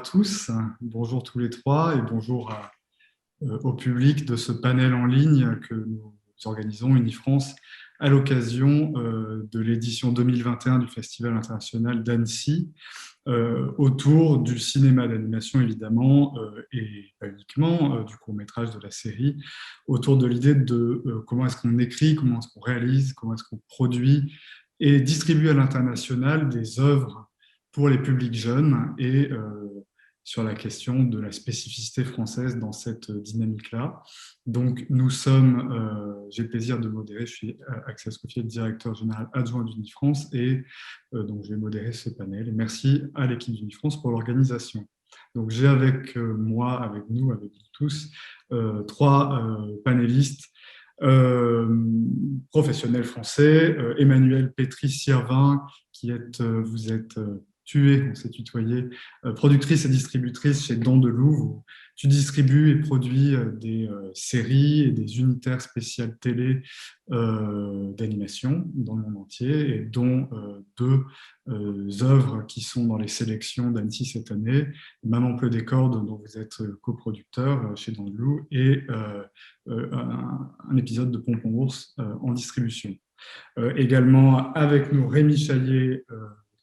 tous, bonjour tous les trois et bonjour au public de ce panel en ligne que nous organisons Unifrance à l'occasion de l'édition 2021 du Festival international d'Annecy autour du cinéma d'animation évidemment et pas uniquement du court-métrage de la série, autour de l'idée de comment est-ce qu'on écrit, comment est-ce qu'on réalise, comment est-ce qu'on produit et distribue à l'international des œuvres pour les publics jeunes et sur la question de la spécificité française dans cette dynamique-là. Donc, nous sommes, j'ai le plaisir de modérer, je suis Axel Scoffier, directeur général adjoint d'Unifrance, et donc je vais modérer ce panel. Et merci à l'équipe d'Unifrance pour l'organisation. Donc, j'ai avec moi, avec nous, avec vous tous, trois panélistes professionnels français. Emmanuel Pétry-Sirvin, vous êtes tuée, on s'est tutoyé, productrice et distributrice chez Dans de Loup. Tu distribues et produis des séries et des unitaires spéciales télé d'animation dans le monde entier, et dont deux œuvres qui sont dans les sélections d'Annecy cette année, Maman pleut des cordes, dont vous êtes coproducteur chez Dans de Loup, et un épisode de Pompon Ours en distribution. Également avec nous Rémi Chaillet,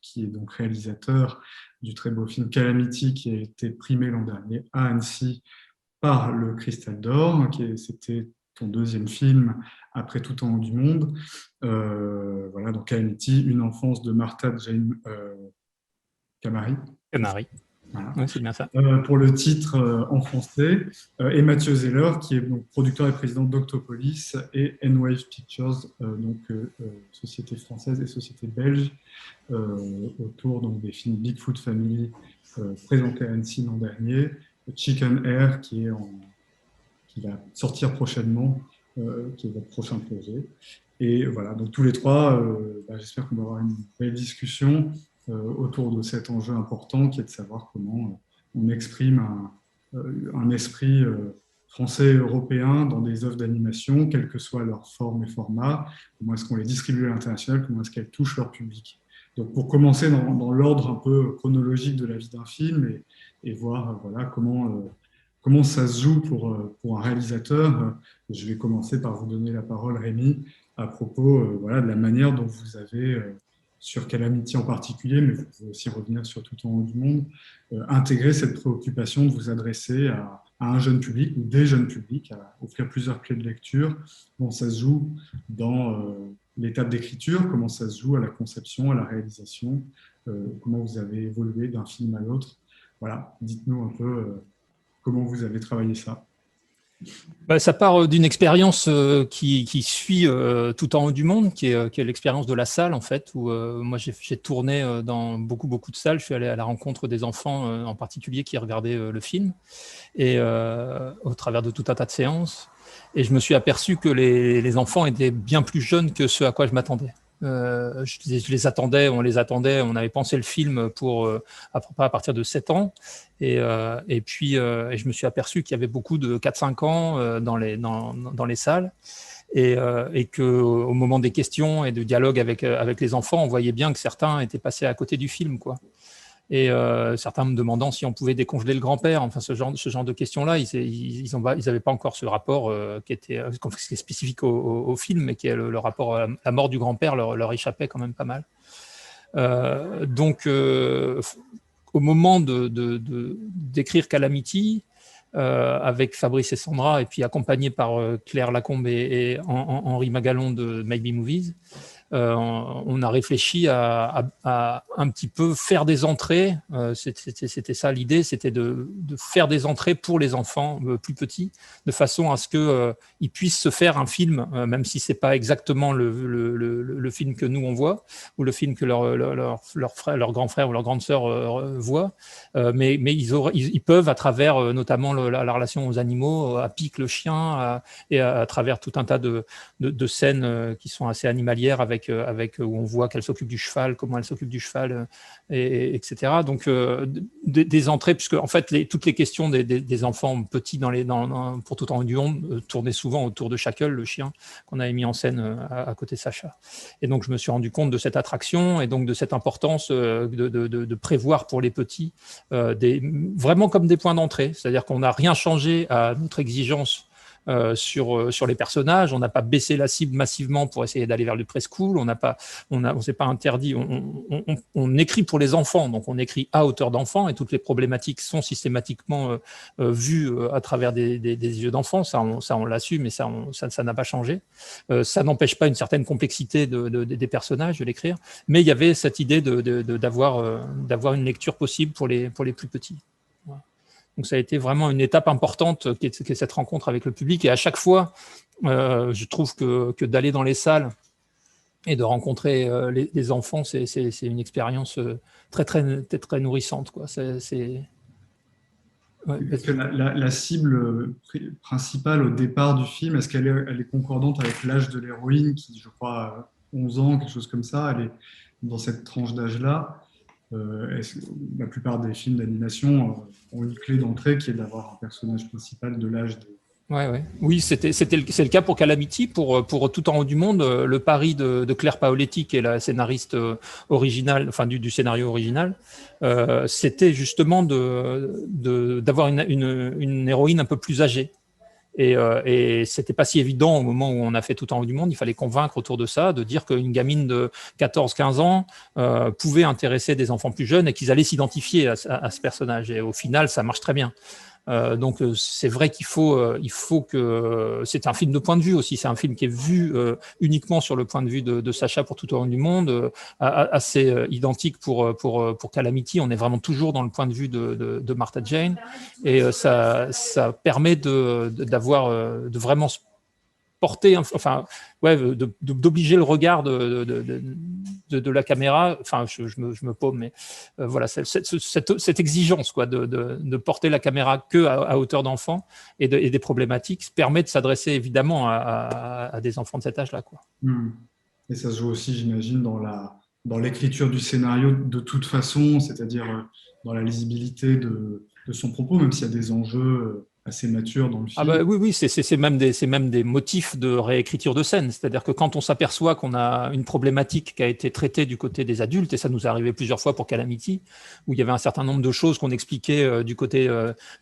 qui est donc réalisateur du très beau film Calamity, qui a été primé l'an dernier à Annecy par le Cristal d'Or. C'était ton deuxième film après Tout en haut du monde. Voilà, donc Calamity, une enfance de Martha Jane Camari. Camari. Voilà. Oui, c'est bien ça. Pour le titre en français, et Mathieu Zeller, qui est donc producteur et président d'Octopolis et N-Wave Pictures, société française et société belge, autour donc, des films Bigfoot Family présentés à Annecy l'an dernier, Chicken Air qui va sortir prochainement, qui est votre prochain projet. Et voilà, donc tous les trois, j'espère qu'on va avoir une belle discussion autour de cet enjeu important qui est de savoir comment on exprime un esprit français et européen dans des œuvres d'animation, quelle que soit leur forme et format, comment est-ce qu'on les distribue à l'international, comment est-ce qu'elles touchent leur public. Donc pour commencer dans l'ordre un peu chronologique de la vie d'un film et voir voilà, comment ça se joue pour un réalisateur, je vais commencer par vous donner la parole, Rémi, à propos voilà, de la manière dont vous avez... sur Calamity en particulier, mais vous pouvez aussi revenir sur Tout en haut du monde, intégrer cette préoccupation de vous adresser à un jeune public ou des jeunes publics, à offrir plusieurs clés de lecture, comment ça se joue dans l'étape d'écriture, comment ça se joue à la conception, à la réalisation, comment vous avez évolué d'un film à l'autre. Voilà, dites-nous un peu comment vous avez travaillé ça. Ça part d'une expérience qui suit Tout en haut du monde, qui est l'expérience de la salle, en fait, où moi j'ai tourné dans beaucoup de salles. Je suis allé à la rencontre des enfants en particulier qui regardaient le film, et au travers de tout un tas de séances. Et je me suis aperçu que les enfants étaient bien plus jeunes que ce à quoi je m'attendais. Je les attendais, on avait pensé le film pour à partir de 7 ans, et puis je me suis aperçu qu'il y avait beaucoup de 4-5 ans dans les salles, et qu'au moment des questions et de dialogue avec les enfants, on voyait bien que certains étaient passés à côté du film, quoi. Et certains me demandant si on pouvait décongeler le grand-père, enfin ce genre de questions-là, ils n'avaient pas encore ce rapport qui est spécifique au film, mais qui est le rapport à la mort du grand-père leur échappait quand même pas mal. Donc, au moment d'écrire Calamity, avec Fabrice et Sandra, et puis accompagné par Claire Lacombe et Henri Magalon de Maybe Movies, on a réfléchi à un petit peu faire des entrées. C'était ça l'idée, c'était de faire des entrées pour les enfants plus petits, de façon à ce qu'ils puissent se faire un film, même si c'est pas exactement le film que nous on voit, ou le film que leur grand frère ou leur grande sœur voient, mais ils peuvent, à travers notamment la relation aux animaux, à Pic le chien, et à travers tout un tas de scènes qui sont assez animalières avec où on voit qu'elle s'occupe du cheval, comment elle s'occupe du cheval, etc. Donc, des entrées, puisque en fait, toutes les questions des enfants petits pour tout en du monde tournaient souvent autour de Shackle, le chien qu'on avait mis en scène à côté de Sacha. Et donc, je me suis rendu compte de cette attraction et donc de cette importance de prévoir pour les petits vraiment comme des points d'entrée. C'est-à-dire qu'on n'a rien changé à notre exigence sur les personnages, on n'a pas baissé la cible massivement pour essayer d'aller vers le preschool, on s'est pas interdit, on écrit pour les enfants, donc on écrit à hauteur d'enfant et toutes les problématiques sont systématiquement vues à travers des yeux d'enfant, ça on l'a su, mais ça n'a pas changé. Ça n'empêche pas une certaine complexité des personnages, de l'écrire, mais il y avait cette idée d'avoir une lecture possible pour les plus petits. Donc ça a été vraiment une étape importante qui est cette rencontre avec le public. Et à chaque fois, je trouve que d'aller dans les salles et de rencontrer les enfants, c'est une expérience très, très, très, très nourrissante, quoi. Ouais. Est-ce que la cible principale au départ du film, est-ce qu'elle est concordante avec l'âge de l'héroïne qui, je crois, a 11 ans, quelque chose comme ça, elle est dans cette tranche d'âge-là? La plupart des films d'animation ont une clé d'entrée qui est d'avoir un personnage principal de l'âge de... Oui, c'est le cas pour Calamity, pour Tout en haut du monde. Le pari de Claire Paoletti, qui est la scénariste originale, enfin du scénario original, c'était justement d'avoir une héroïne un peu plus âgée. Et c'était pas si évident au moment où on a fait Tout en haut du monde. Il fallait convaincre autour de ça, de dire qu'une gamine de 14-15 ans pouvait intéresser des enfants plus jeunes et qu'ils allaient s'identifier à ce personnage. Et au final, ça marche très bien. Donc c'est vrai qu'il faut que c'est un film de point de vue aussi, c'est un film qui est vu uniquement sur le point de vue de Sacha pour Tout au long du monde, assez identique pour Calamity. On est vraiment toujours dans le point de vue de Martha Jane, et ça permet de vraiment porter, d'obliger le regard de la caméra. Enfin, je me paume, mais voilà, cette exigence, quoi, de porter la caméra que à hauteur d'enfant et des problématiques permet de s'adresser évidemment à des enfants de cet âge-là, quoi. Et ça se joue aussi, j'imagine, dans l'écriture du scénario de toute façon, c'est-à-dire dans la lisibilité de son propos, même s'il y a des enjeux assez mature dans le film. Oui, c'est même des motifs de réécriture de scène. C'est-à-dire que quand on s'aperçoit qu'on a une problématique qui a été traitée du côté des adultes, et ça nous est arrivé plusieurs fois pour Calamity, où il y avait un certain nombre de choses qu'on expliquait du côté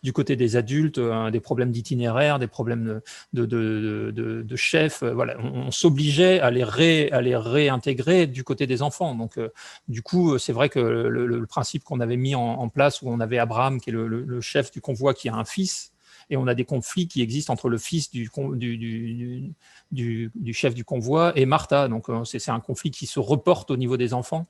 des adultes, des problèmes d'itinéraire, des problèmes de chef, voilà, on s'obligeait à les réintégrer du côté des enfants. Donc, du coup, c'est vrai que le principe qu'on avait mis en place, où on avait Abraham, qui est le chef du convoi, qui a un fils, et on a des conflits qui existent entre le fils du chef du convoi et Martha. Donc, c'est un conflit qui se reporte au niveau des enfants.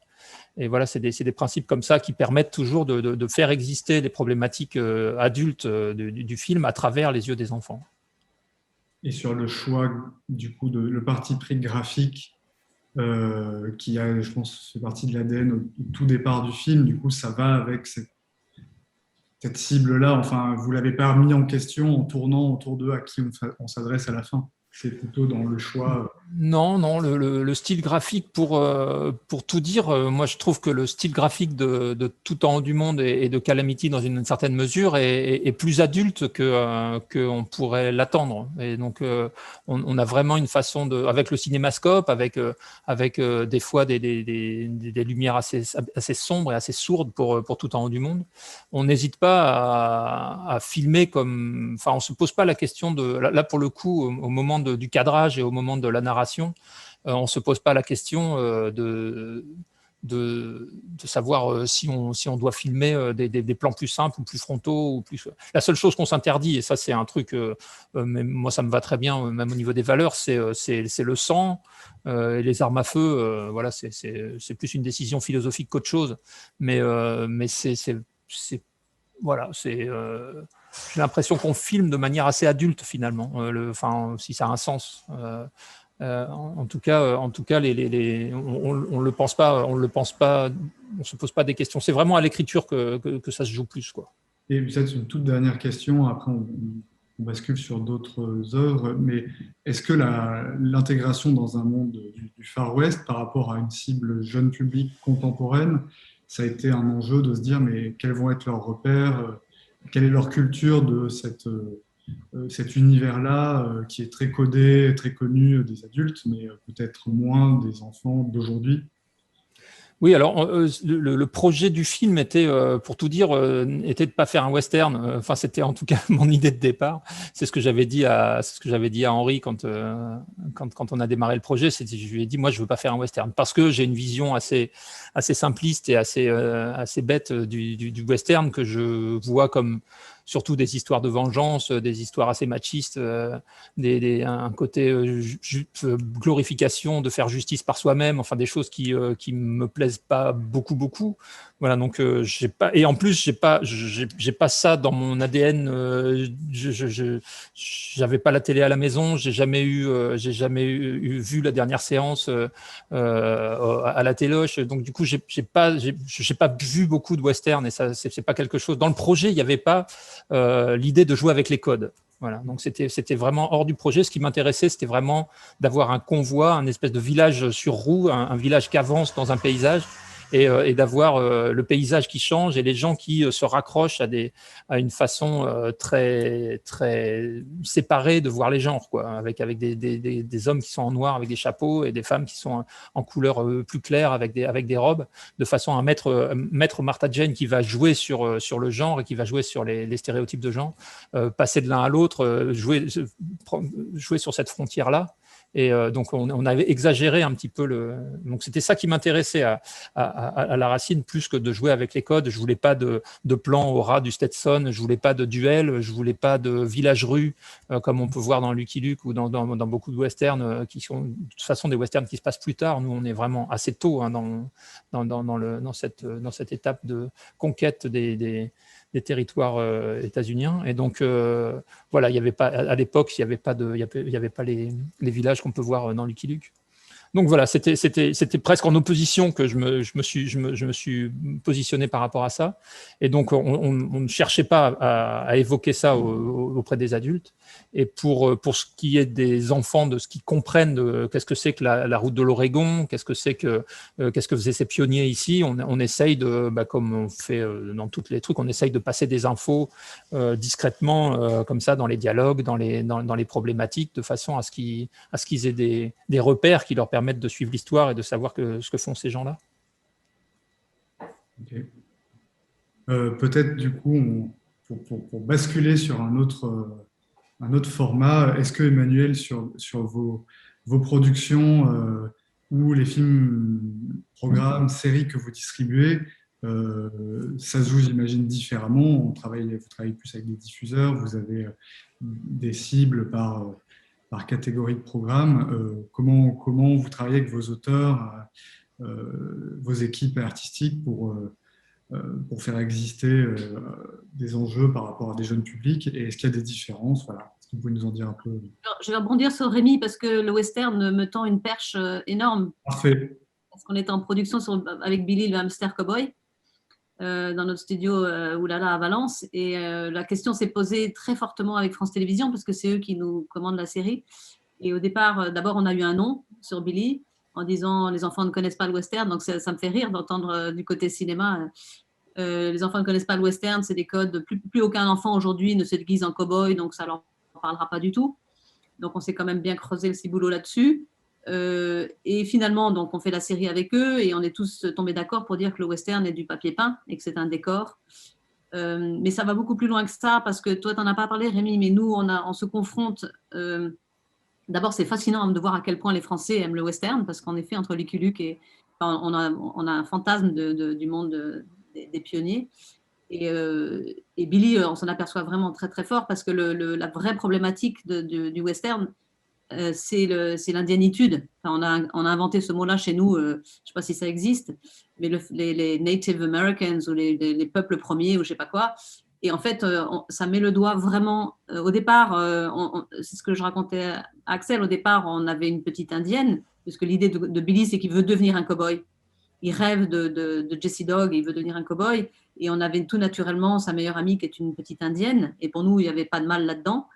Et voilà, c'est des principes comme ça qui permettent toujours de faire exister les problématiques adultes du film à travers les yeux des enfants. Et sur le choix, du coup, le parti pris graphique, qui a, je pense, fait partie de l'ADN au tout départ du film, du coup, ça va avec cette cible-là, enfin, vous ne l'avez pas mis en question en tournant autour d'eux à qui on s'adresse à la fin. C'est plutôt dans le choix. Non, le style graphique, pour tout dire, moi je trouve que le style graphique de Tout en haut du monde et de Calamity, dans une certaine mesure, est plus adulte qu'on pourrait l'attendre. Et donc on a vraiment une façon avec le cinémascope, avec des fois des lumières assez sombres et assez sourdes pour Tout en haut du monde. On n'hésite pas à filmer comme, enfin, on se pose pas la question là pour le coup, au moment du cadrage et au moment de la narration, on ne se pose pas la question de savoir si on doit filmer des plans plus simples ou plus frontaux. Ou plus... La seule chose qu'on s'interdit, et ça c'est un truc, mais moi ça me va très bien, même au niveau des valeurs, c'est le sang et les armes à feu. Voilà, c'est plus une décision philosophique qu'autre chose. Mais voilà, j'ai l'impression qu'on filme de manière assez adulte finalement, si ça a un sens. En tout cas, on le pense pas, on se pose pas des questions. C'est vraiment à l'écriture que ça se joue plus, quoi. Et peut-être une toute dernière question, après on bascule sur d'autres œuvres, mais est-ce que l'intégration dans un monde du Far West par rapport à une cible jeune public contemporaine, ça a été un enjeu de se dire, mais quels vont être leurs repères, quelle est leur culture de cet univers-là qui est très codé, très connu des adultes, mais peut-être moins des enfants d'aujourd'hui? Oui, alors le projet du film était, pour tout dire, était de pas faire un western. Enfin, c'était en tout cas mon idée de départ. C'est ce que j'avais dit à Henri quand on a démarré le projet. Je lui ai dit, moi, je veux pas faire un western parce que j'ai une vision assez simpliste et assez bête du western que je vois comme surtout des histoires de vengeance, des histoires assez machistes, un côté glorification de faire justice par soi-même, enfin des choses qui me plaisent pas beaucoup. Voilà, donc j'ai pas, et en plus j'ai pas ça dans mon ADN. J'avais pas la télé à la maison, j'ai jamais vu la dernière séance à la téloche, donc du coup j'ai pas vu beaucoup de western, et ça c'est pas quelque chose. Dans le projet, il y avait pas l'idée de jouer avec les codes. Voilà, donc c'était vraiment hors du projet. Ce qui m'intéressait, c'était vraiment d'avoir un convoi, un espèce de village sur roue, un village qui avance dans un paysage, et d'avoir le paysage qui change et les gens qui se raccrochent à une façon très séparée de voir les genres, quoi, avec des hommes qui sont en noir avec des chapeaux et des femmes qui sont en couleur plus claire avec des robes, de façon à mettre Martha Jane, qui va jouer sur le genre et qui va jouer sur les stéréotypes de genre, passer de l'un à l'autre, jouer sur cette frontière-là. Et donc on avait exagéré un petit peu donc c'était ça qui m'intéressait à la racine, plus que de jouer avec les codes. Je voulais pas de plan au ras du Stetson, je voulais pas de duel, je voulais pas de village-rue comme on peut voir dans Lucky Luke ou dans beaucoup de westerns qui sont de toute façon des westerns qui se passent plus tard. Nous on est vraiment assez tôt dans cette étape de conquête des territoires états-uniens, et donc voilà, il y avait pas à l'époque, il y avait pas les villages qu'on peut voir dans Lucky Luke. Donc voilà, c'était presque en opposition que je me suis positionné par rapport à ça. Et donc, on ne cherchait pas à évoquer ça auprès des adultes. Et pour ce qui est des enfants, de ce qu'ils comprennent, qu'est-ce que c'est que la route de l'Oregon, qu'est-ce que faisaient ces pionniers ici, on essaye comme on fait dans tous les trucs, on essaye de passer des infos discrètement, comme ça, dans les dialogues, dans les problématiques, de façon à ce qu'ils aient des repères qui leur permettent de suivre l'histoire et de savoir ce que font ces gens-là. Okay. Peut-être du coup, pour basculer sur un autre format, est-ce que Emmanuel, sur vos productions ou les films, programmes, séries que vous distribuez, ça se joue, j'imagine, différemment. Vous travaillez plus avec des diffuseurs, vous avez des cibles par catégorie de programme. Comment vous travaillez avec vos auteurs, vos équipes artistiques pour faire exister des enjeux par rapport à des jeunes publics, et est-ce qu'il y a des différences? Voilà. Est-ce que vous pouvez nous en dire un peu? Alors, je vais rebondir sur Rémi parce que le western me tend une perche énorme. Parfait. Parce qu'on était en production avec Billy, le hamster cowboy, dans notre studio Oulala à Valence, et la question s'est posée très fortement avec France Télévisions parce que c'est eux qui nous commandent la série. Et au départ, d'abord, on a eu un nom sur Billy en disant les enfants ne connaissent pas le western, donc ça me fait rire d'entendre du côté cinéma. Les enfants ne connaissent pas le western, c'est des codes. Plus aucun enfant aujourd'hui ne se déguise en cow-boy, donc ça leur parlera pas du tout. Donc on s'est quand même bien creusé le ciboulot là-dessus. Et finalement, donc on fait la série avec eux et on est tous tombés d'accord pour dire que le western est du papier peint et que c'est un décor. Mais ça va beaucoup plus loin que ça, parce que toi, tu n'en as pas parlé, Rémi, mais nous, on se confronte. D'abord, c'est fascinant de voir à quel point les Français aiment le western, parce qu'en effet, entre Lucky Luke et on a un fantasme du monde des pionniers. Et Billy, on s'en aperçoit vraiment très très fort, parce que la vraie problématique du western, c'est l'indianitude. Enfin, on a inventé ce mot-là chez nous, je ne sais pas si ça existe, mais les Native Americans ou les peuples premiers ou je ne sais pas quoi. Et en fait, ça met le doigt vraiment. Au départ, c'est ce que je racontais à Axel, au départ, on avait une petite indienne, puisque l'idée de Billy, c'est qu'il veut devenir un cow-boy. il rêve de Jessie Dog, il veut devenir un cow-boy. Et on avait tout naturellement sa meilleure amie qui est une petite indienne. Et pour nous, il n'y avait pas de mal là-dedans.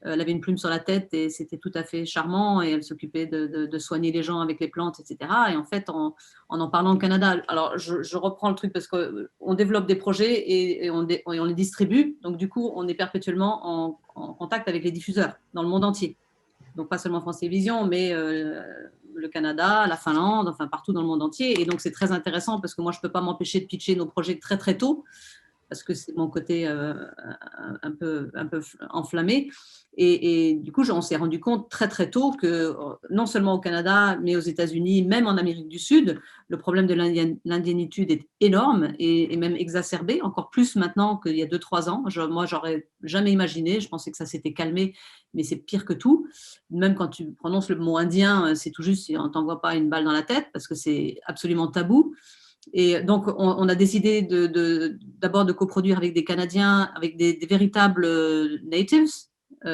Elle avait une plume sur la tête et c'était tout à fait charmant. Et elle s'occupait de soigner les gens avec les plantes, etc. Et en fait, en parlant au Canada, alors je reprends le truc parce qu'on développe des projets et on les distribue. Donc du coup, on est perpétuellement en contact avec les diffuseurs dans le monde entier. Donc pas seulement France Télévisions, mais le Canada, la Finlande, enfin partout dans le monde entier. Et donc c'est très intéressant parce que moi je ne peux pas m'empêcher de pitcher nos projets très très tôt parce que c'est mon côté un peu enflammé. Et du coup, on s'est rendu compte très très tôt que non seulement au Canada, mais aux États-Unis, même en Amérique du Sud, le problème de l'indiénitude est énorme et même exacerbé, encore plus maintenant qu'il y a 2-3 ans. Moi, j'aurais jamais imaginé, je pensais que ça s'était calmé, mais c'est pire que tout. Même quand tu prononces le mot indien, c'est tout juste si on ne t'envoie pas une balle dans la tête parce que c'est absolument tabou. Et donc, on a décidé d'abord de coproduire avec des Canadiens, avec des véritables natives.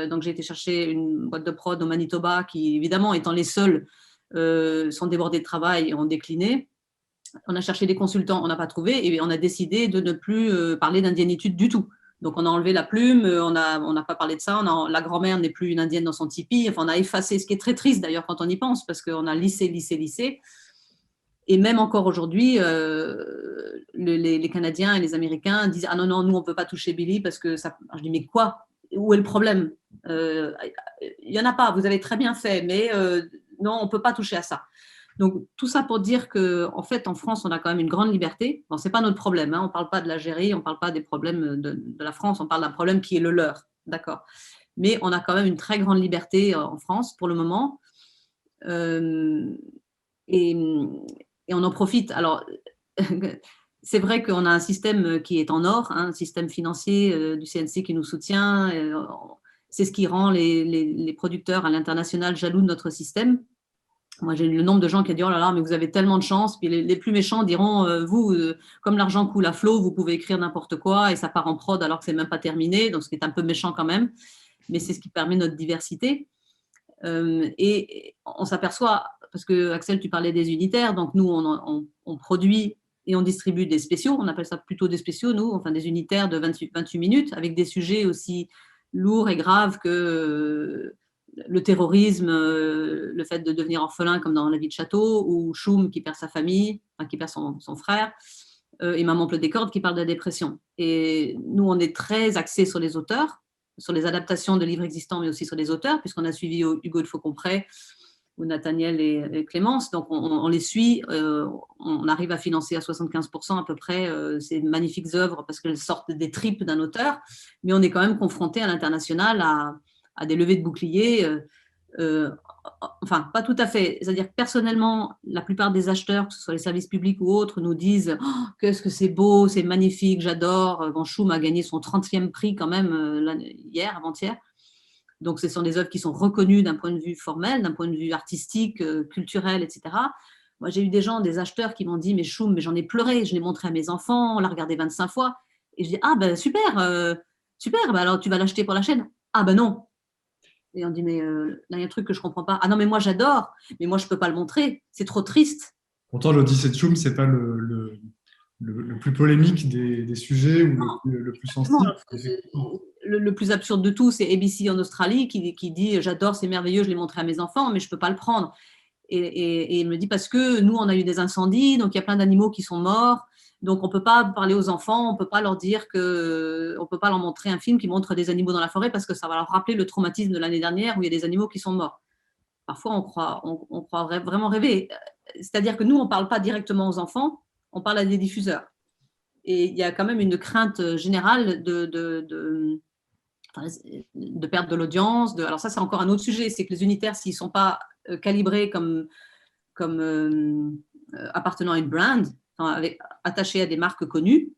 Donc, j'ai été chercher une boîte de prod au Manitoba qui, évidemment, étant les seuls, sont débordés de travail et ont décliné. On a cherché des consultants, on n'a pas trouvé et on a décidé de ne plus parler d'indiénitude du tout. Donc, on a enlevé la plume, on n'a pas parlé de ça. La grand-mère n'est plus une indienne dans son tipi. Enfin, on a effacé, ce qui est très triste d'ailleurs quand on y pense, parce qu'on a lissé. Et même encore aujourd'hui, les Canadiens et les Américains disent « Ah non, non, nous, on ne peut pas toucher Billy parce que ça… » Alors, je dis « Mais quoi ? Où est le problème ? Il n'y en a pas, vous avez très bien fait, mais non, on ne peut pas toucher à ça. » Donc, tout ça pour dire qu'en fait, en France, on a quand même une grande liberté. Bon, ce n'est pas notre problème, hein, on ne parle pas de l'Algérie, on ne parle pas des problèmes de la France, on parle d'un problème qui est le leur, d'accord. Mais on a quand même une très grande liberté en France pour le moment. Et on en profite. Alors, c'est vrai qu'on a un système qui est en or, hein, un système financier du CNC qui nous soutient. C'est ce qui rend les producteurs à l'international jaloux de notre système. Moi, j'ai le nombre de gens qui ont dit « Oh là là, mais vous avez tellement de chance ». Puis les plus méchants diront « Vous, comme l'argent coule à flot, vous pouvez écrire n'importe quoi et ça part en prod alors que ce n'est même pas terminé ». Donc, ce qui est un peu méchant quand même. Mais c'est ce qui permet notre diversité. Et on s'aperçoit, parce que Axel, tu parlais des unitaires, donc nous, on produit et on distribue des spéciaux, on appelle ça plutôt des spéciaux, nous, enfin des unitaires de 28 minutes, avec des sujets aussi lourds et graves que le terrorisme, le fait de devenir orphelin comme dans La vie de château, ou Choum qui perd sa famille, enfin, qui perd son frère, et Maman pleut des cordes qui parle de la dépression. Et nous, on est très axés sur les auteurs, sur les adaptations de livres existants, mais aussi sur les auteurs, puisqu'on a suivi Hugo de Faucompré ou Nathaniel et Clémence. Donc, on les suit. On arrive à financer à 75% à peu près ces magnifiques œuvres parce qu'elles sortent des tripes d'un auteur. Mais on est quand même confronté à l'international à des levées de boucliers. Enfin, pas tout à fait. C'est-à-dire que personnellement, la plupart des acheteurs, que ce soit les services publics ou autres, nous disent oh, « Qu'est-ce que c'est beau, c'est magnifique, j'adore ». Van Choum a gagné son 30e prix quand même avant-hier. Donc, ce sont des œuvres qui sont reconnues d'un point de vue formel, d'un point de vue artistique, culturel, etc. Moi, j'ai eu des gens, des acheteurs qui m'ont dit « Mais Choum, mais j'en ai pleuré, je l'ai montré à mes enfants, on l'a regardé 25 fois. » Et je dis « Ah, ben super, super, ben alors tu vas l'acheter pour la chaîne ?»« Ah, ben non. » Et on dit, mais là, il y a un truc que je ne comprends pas. Ah non, mais moi, j'adore, mais moi, je ne peux pas le montrer. C'est trop triste. Pourtant, l'Odyssée de Choum, ce n'est pas le plus polémique des sujets ou le plus sensible. Le plus absurde de tout, c'est ABC en Australie qui dit, j'adore, c'est merveilleux, je l'ai montré à mes enfants, mais je ne peux pas le prendre. Et il me dit, parce que nous, on a eu des incendies, donc il y a plein d'animaux qui sont morts. Donc, on ne peut pas parler aux enfants, on ne peut pas leur dire on ne peut pas leur montrer un film qui montre des animaux dans la forêt parce que ça va leur rappeler le traumatisme de l'année dernière où il y a des animaux qui sont morts. Parfois, on croit vraiment rêver. C'est-à-dire que nous, on ne parle pas directement aux enfants, on parle à des diffuseurs. Et il y a quand même une crainte générale de perte de l'audience. Alors ça, c'est encore un autre sujet, c'est que les unitaires, s'ils ne sont pas calibrés comme appartenant à une brand, attachés à des marques connues,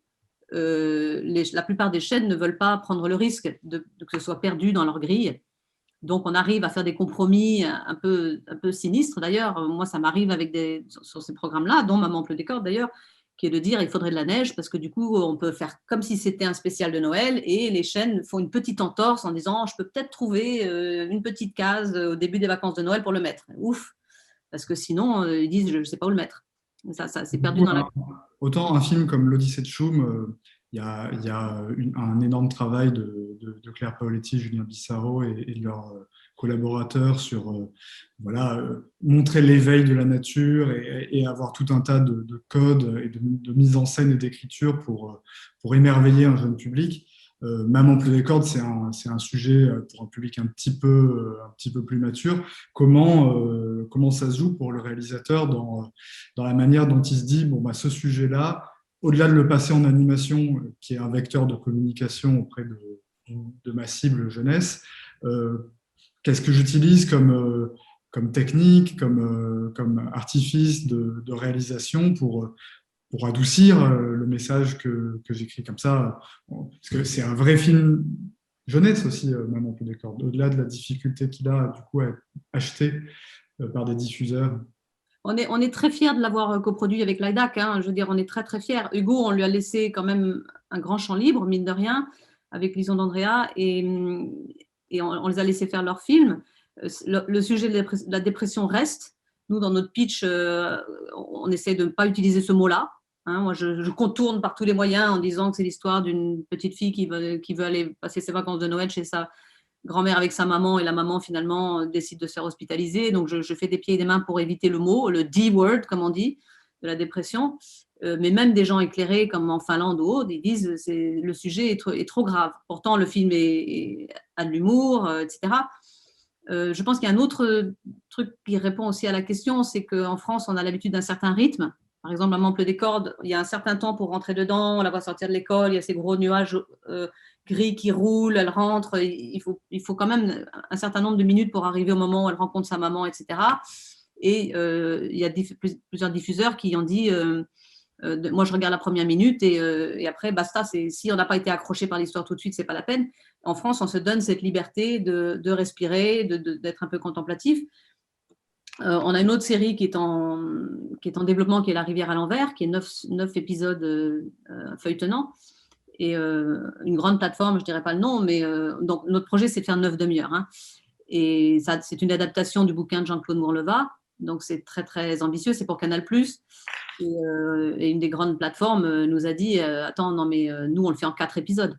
la plupart des chaînes ne veulent pas prendre le risque que ce soit perdu dans leur grille. Donc, on arrive à faire des compromis un peu sinistres. D'ailleurs, moi, ça m'arrive sur ces programmes-là, dont Maman pleut des cordes d'ailleurs, qui est de dire il faudrait de la neige parce que du coup, on peut faire comme si c'était un spécial de Noël et les chaînes font une petite entorse en disant je peux peut-être trouver une petite case au début des vacances de Noël pour le mettre. Ouf, parce que sinon, ils disent je ne sais pas où le mettre. Ça s'est perdu dans la... Autant un film comme l'Odyssée de Choum, il y a un énorme travail de Claire Paoletti, Julien Bissaro et de leurs collaborateurs sur montrer l'éveil de la nature et avoir tout un tas de codes et de mise en scène et d'écriture pour émerveiller un jeune public. Maman pleut des cordes, c'est un sujet pour un public un petit peu plus mature. Comment ça se joue pour le réalisateur dans la manière dont il se dit, bon, bah, ce sujet-là, au-delà de le passer en animation, qui est un vecteur de communication auprès de ma cible jeunesse, qu'est-ce que j'utilise comme technique, comme artifice de réalisation pour adoucir le message que j'écris comme ça, parce que c'est un vrai film jeunesse aussi, Maman pleut des cordes, au-delà de la difficulté qu'il a du coup à être acheté par des diffuseurs. On est très fiers de l'avoir coproduit avec l'IDAC, hein. Je veux dire, on est très très fiers. Hugo, on lui a laissé quand même un grand champ libre, mine de rien, avec Lison d'Andrea, et on les a laissés faire leur film. Le sujet de la dépression reste. Nous, dans notre pitch, on essaie de ne pas utiliser ce mot-là. Hein, moi, je contourne par tous les moyens en disant que c'est l'histoire d'une petite fille qui veut aller passer ses vacances de Noël chez sa grand-mère avec sa maman, et la maman finalement décide de se faire hospitaliser. Donc, je fais des pieds et des mains pour éviter le mot, le D-word, comme on dit, de la dépression. Mais même des gens éclairés comme en Finlande ou autre, ils disent que le sujet est trop grave. Pourtant, le film a de l'humour, etc. Je pense qu'il y a un autre truc qui répond aussi à la question, c'est qu'en France, on a l'habitude d'un certain rythme. Par exemple, Maman pleut des cordes, il y a un certain temps pour rentrer dedans, on la voit sortir de l'école, il y a ces gros nuages gris qui roulent, elle rentre, il faut quand même un certain nombre de minutes pour arriver au moment où elle rencontre sa maman, etc. Et il y a plusieurs diffuseurs qui ont dit moi je regarde la première minute et après basta, si on n'a pas été accroché par l'histoire tout de suite, c'est pas la peine. En France, on se donne cette liberté de respirer, d'être un peu contemplatif. On a une autre série qui est en développement, qui est La Rivière à l'envers, qui est 9 épisodes feuilletonnants, et une grande plateforme, je ne dirais pas le nom, mais donc notre projet, c'est de faire 9 demi-heures. Hein. Et ça, c'est une adaptation du bouquin de Jean-Claude Mourleva, donc c'est très, très ambitieux, c'est pour Canal+. Et une des grandes plateformes nous a dit attends, non, mais nous, on le fait en 4 épisodes.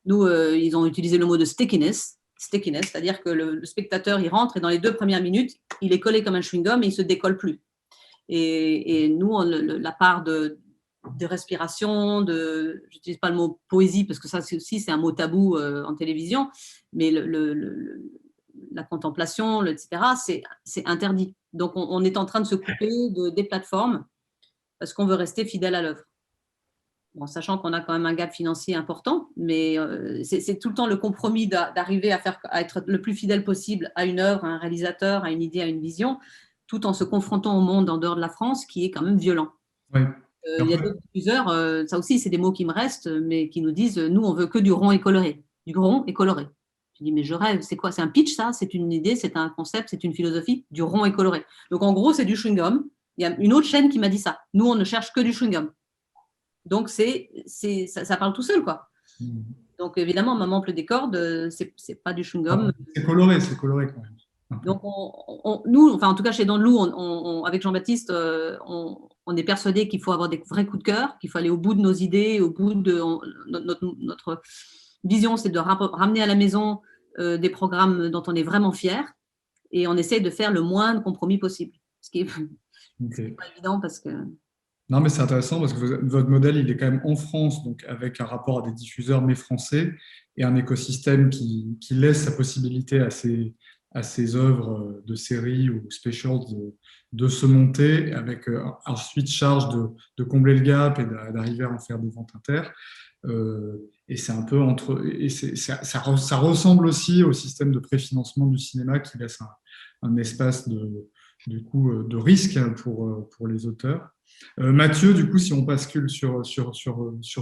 Nous, ils ont utilisé le mot de stickiness, c'est-à-dire que le spectateur, il rentre et dans les 2 premières minutes, il est collé comme un chewing-gum et il ne se décolle plus. Et nous, la part de respiration, je n'utilise pas le mot poésie parce que ça aussi, c'est un mot tabou en télévision, mais la contemplation, etc., c'est interdit. Donc, on est en train de se couper des plateformes parce qu'on veut rester fidèle à l'œuvre. Bon, sachant qu'on a quand même un gap financier important, mais c'est tout le temps le compromis d'arriver à être le plus fidèle possible à une œuvre, à un réalisateur, à une idée, à une vision, tout en se confrontant au monde en dehors de la France, qui est quand même violent. Oui. Il y a d'autres diffuseurs, ça aussi c'est des mots qui me restent, mais qui nous disent, nous on veut que du rond et coloré. Du rond et coloré. Je dis, mais je rêve, c'est quoi? C'est un pitch ça? C'est une idée, c'est un concept, c'est une philosophie? Du rond et coloré. Donc en gros, c'est du chewing-gum. Il y a une autre chaîne qui m'a dit ça. Nous, on ne cherche que du chewing-gum. Donc, ça parle tout seul, quoi. Donc, évidemment, Maman pleut des cordes, c'est pas du chewing-gum. C'est coloré quand même. Donc, nous, enfin, en tout cas, chez Dans de Loup, avec Jean-Baptiste, on est persuadé qu'il faut avoir des vrais coups de cœur, qu'il faut aller au bout de nos idées, au bout de notre vision, c'est de ramener à la maison des programmes dont on est vraiment fier, et on essaie de faire le moins de compromis possible. Ce qui est pas évident parce que... Non, mais c'est intéressant parce que votre modèle, il est quand même en France, donc avec un rapport à des diffuseurs mais français et un écosystème qui laisse sa possibilité à ces œuvres de séries ou specials de se monter avec ensuite charge de combler le gap et d'arriver à en faire des ventes inter. Et c'est un peu ça ressemble aussi au système de préfinancement du cinéma qui laisse un espace de risque pour les auteurs. Mathieu, du coup, si on bascule sur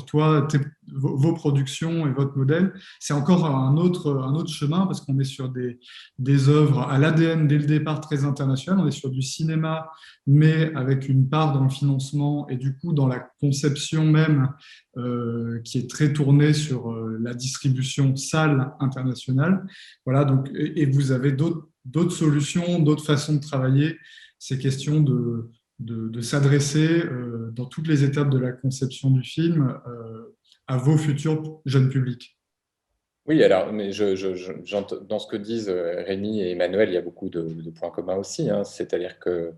toi, vos productions et votre modèle, c'est encore un autre chemin parce qu'on est sur des œuvres à l'ADN dès le départ très international. On est sur du cinéma, mais avec une part dans le financement et du coup dans la conception même qui est très tournée sur la distribution salle internationale. Voilà, donc, et vous avez d'autres solutions, d'autres façons de travailler ces questions de s'adresser dans toutes les étapes de la conception du film à vos futurs jeunes publics. Oui, alors, mais dans ce que disent Rémi et Emmanuel, il y a beaucoup de points communs aussi, hein. C'est-à-dire que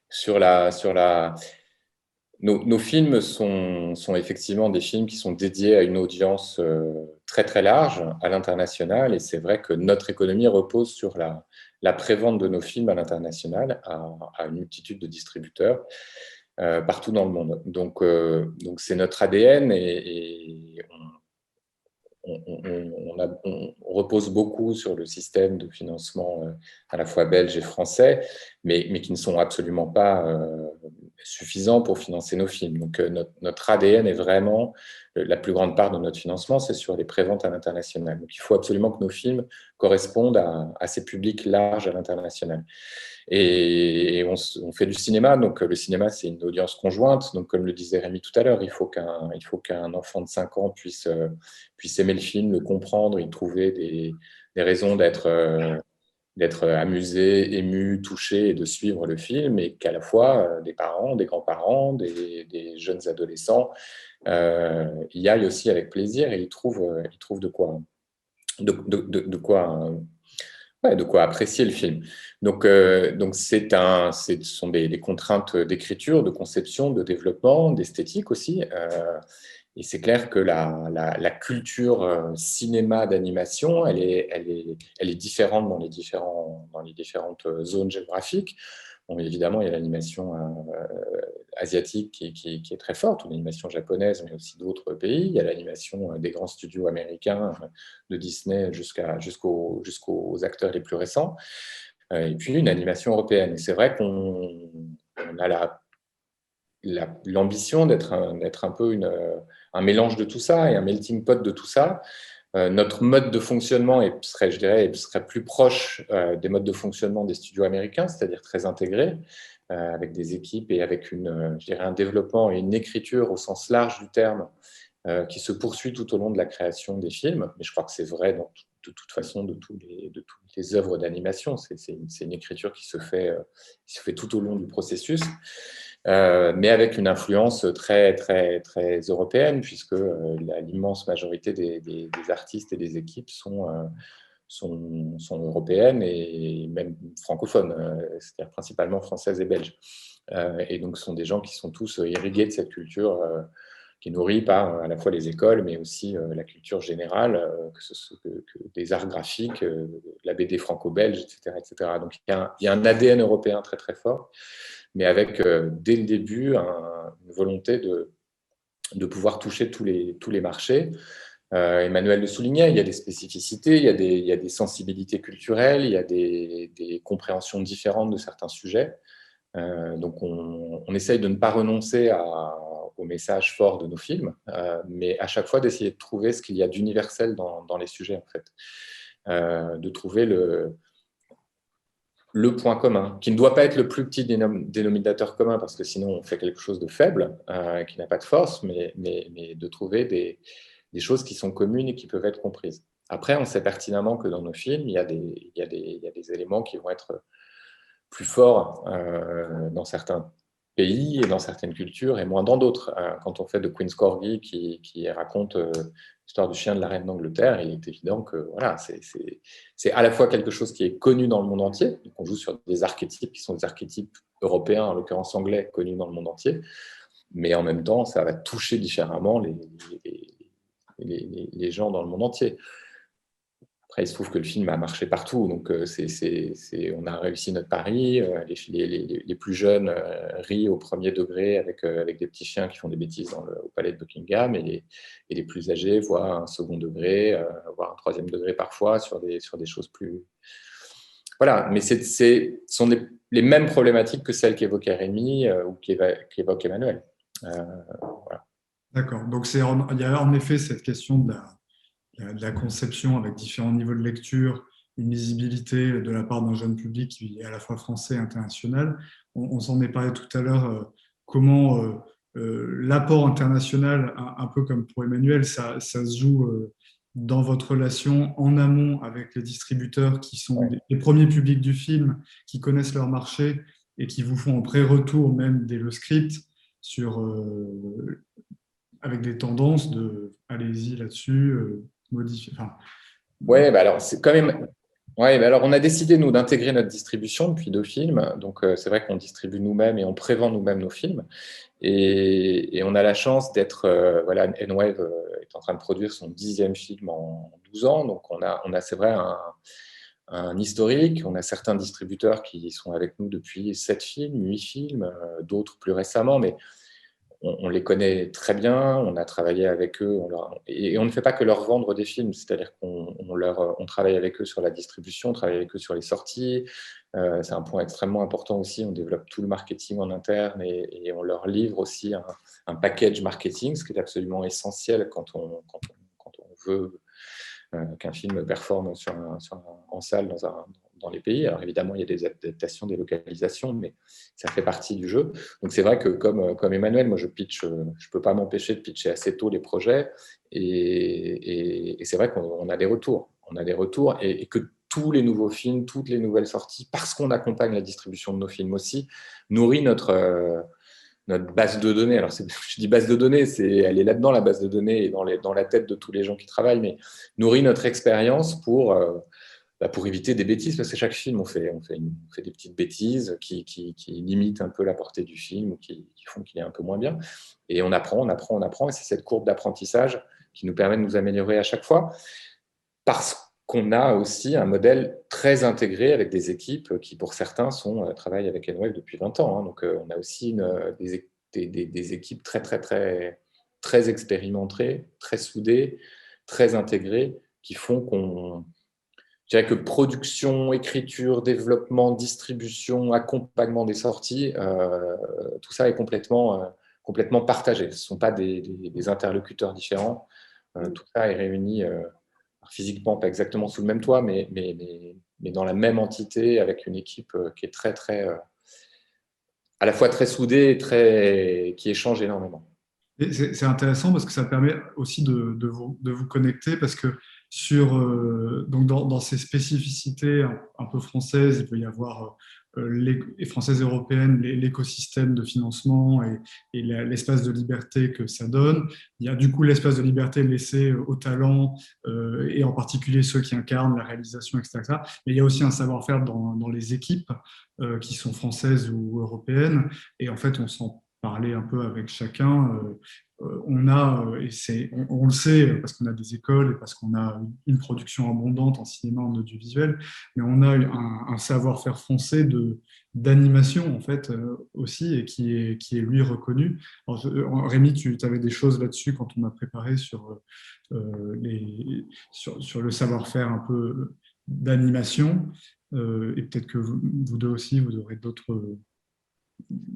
sur nos films sont effectivement des films qui sont dédiés à une audience très très large, à l'international, et c'est vrai que notre économie repose sur la prévente de nos films à l'international, à une multitude de distributeurs partout dans le monde. Donc c'est notre ADN et on repose beaucoup sur le système de financement à la fois belge et français, mais qui ne sont absolument pas suffisants pour financer nos films. Donc notre ADN est vraiment, la plus grande part de notre financement, c'est sur les préventes à l'international. Donc il faut absolument que nos films correspondent à ces publics larges à l'international. Et on fait du cinéma, donc le cinéma, c'est une audience conjointe. Donc, comme le disait Rémi tout à l'heure, il faut qu'un enfant de 5 ans puisse aimer le film, le comprendre, y trouver des raisons d'être amusé, ému, touché et de suivre le film, et qu'à la fois des parents, des grands-parents, des jeunes adolescents y aillent aussi avec plaisir et y trouvent de quoi. Ouais, de quoi apprécier le film. Donc ce sont des contraintes d'écriture, de conception, de développement, d'esthétique aussi. Et c'est clair que la culture cinéma d'animation, elle est différente dans les différentes zones géographiques. Bon, évidemment, il y a l'animation asiatique qui est très forte, ou l'animation japonaise, mais aussi d'autres pays. Il y a l'animation des grands studios américains, de Disney jusqu'aux acteurs les plus récents. Et puis une animation européenne. Et c'est vrai qu'on a l'ambition d'être un peu un mélange de tout ça et un melting pot de tout ça. Notre mode de fonctionnement serait plus proche des modes de fonctionnement des studios américains, c'est-à-dire très intégrés, avec des équipes et avec un développement et une écriture au sens large du terme qui se poursuit tout au long de la création des films. Mais je crois que c'est vrai de toute façon de toutes les œuvres d'animation. C'est une écriture qui se fait tout au long du processus. Mais avec une influence très, très, très européenne, puisque l'immense majorité des artistes et des équipes sont européennes et même francophones, c'est-à-dire principalement françaises et belges. Et donc, ce sont des gens qui sont tous irrigués de cette culture qui nourrit par à la fois les écoles, mais aussi la culture générale, que des arts graphiques, la BD franco-belge, etc., etc. Donc, il y a un ADN européen très, très fort, mais avec, dès le début, une volonté de pouvoir toucher tous les marchés. Emmanuel le soulignait, il y a des spécificités, il y a des sensibilités culturelles, il y a des compréhensions différentes de certains sujets. Donc, on essaye de ne pas renoncer au message fort de nos films, mais à chaque fois d'essayer de trouver ce qu'il y a d'universel dans les sujets, en fait. De trouver le point commun, qui ne doit pas être le plus petit dénominateur commun, parce que sinon on fait quelque chose de faible, qui n'a pas de force, mais de trouver des choses qui sont communes et qui peuvent être comprises. Après, on sait pertinemment que dans nos films, il y a des éléments qui vont être plus forts dans certains pays et dans certaines cultures et moins dans d'autres. Quand on fait de Queen's Corgi qui raconte l'histoire du chien de la reine d'Angleterre, il est évident que voilà, c'est à la fois quelque chose qui est connu dans le monde entier, donc on joue sur des archétypes qui sont des archétypes européens, en l'occurrence anglais, connus dans le monde entier, mais en même temps, ça va toucher différemment les gens dans le monde entier. Après, il se trouve que le film a marché partout, donc on a réussi notre pari. Les plus jeunes rient au premier degré avec des petits chiens qui font des bêtises au palais de Buckingham, et les plus âgés voient un second degré, voire un troisième degré parfois sur des choses plus... Voilà, mais ce sont les mêmes problématiques que celles qu'évoquait Rémi ou qu'évoque Emmanuel. Voilà. D'accord, donc il y a en effet cette question de la conception avec différents niveaux de lecture, une lisibilité de la part d'un jeune public qui est à la fois français et international. On s'en est parlé tout à l'heure, comment l'apport international, un peu comme pour Emmanuel, ça se joue dans votre relation en amont avec les distributeurs qui sont les premiers publics du film, qui connaissent leur marché et qui vous font en pré-retour même dès le script avec des tendances de allez-y là-dessus, modifier. Enfin, Ouais, bah alors c'est quand même. Ouais, bah alors on a décidé nous d'intégrer notre distribution depuis 2 films. Donc c'est vrai qu'on distribue nous-mêmes et on prévend nous-mêmes nos films. Et on a la chance d'être, voilà, N-Wave est en train de produire son 10e film en 12 ans. Donc on a c'est vrai, un historique. On a certains distributeurs qui sont avec nous depuis 7 films, 8 films, d'autres plus récemment, mais on les connaît très bien, on a travaillé avec eux, et on ne fait pas que leur vendre des films, c'est-à-dire on travaille avec eux sur la distribution, on travaille avec eux sur les sorties. C'est un point extrêmement important aussi, on développe tout le marketing en interne et on leur livre aussi un package marketing, ce qui est absolument essentiel quand on veut qu'un film performe en salle dans les pays. Alors évidemment, il y a des adaptations, des localisations, mais ça fait partie du jeu. Donc c'est vrai que comme Emmanuel, moi je peux pas m'empêcher de pitcher assez tôt les projets, et c'est vrai qu'on a des retours. On a des retours, et que tous les nouveaux films, toutes les nouvelles sorties, parce qu'on accompagne la distribution de nos films aussi, nourrit notre base de données. Alors, je dis base de données, elle est là-dedans, la base de données, et dans la tête de tous les gens qui travaillent, mais nourrit notre expérience pour éviter des bêtises, parce que chaque film, on fait des petites bêtises qui limitent un peu la portée du film, ou qui font qu'il est un peu moins bien. Et on apprend, et c'est cette courbe d'apprentissage qui nous permet de nous améliorer à chaque fois, parce qu'on a aussi un modèle très intégré avec des équipes qui, pour certains, travaillent avec N-Wave depuis 20 ans. Hein. Donc, on a aussi des équipes très, très, très, très expérimentées, très soudées, très intégrées, qui font je dirais que production, écriture, développement, distribution, accompagnement des sorties, tout ça est complètement partagé. Ce ne sont pas des interlocuteurs différents. Tout ça est réuni physiquement, pas exactement sous le même toit, mais dans la même entité, avec une équipe qui est très, très, à la fois très soudée et qui échange énormément. C'est intéressant parce que ça permet aussi de vous connecter, parce que donc dans ces spécificités un peu françaises, il peut y avoir et françaises et européennes, l'écosystème de financement et l'espace de liberté que ça donne. Il y a du coup l'espace de liberté laissé aux talents, et en particulier ceux qui incarnent la réalisation, etc. Mais il y a aussi un savoir-faire dans les équipes qui sont françaises ou européennes. Et en fait, on s'en parler un peu avec chacun. On le sait parce qu'on a des écoles et parce qu'on a une production abondante en cinéma, en audiovisuel, mais on a un savoir-faire français d'animation en fait aussi, et qui est lui reconnu. Alors, Rémi, tu avais des choses là-dessus quand on a préparé sur le savoir-faire un peu d'animation, et peut-être que vous deux aussi, vous aurez d'autres.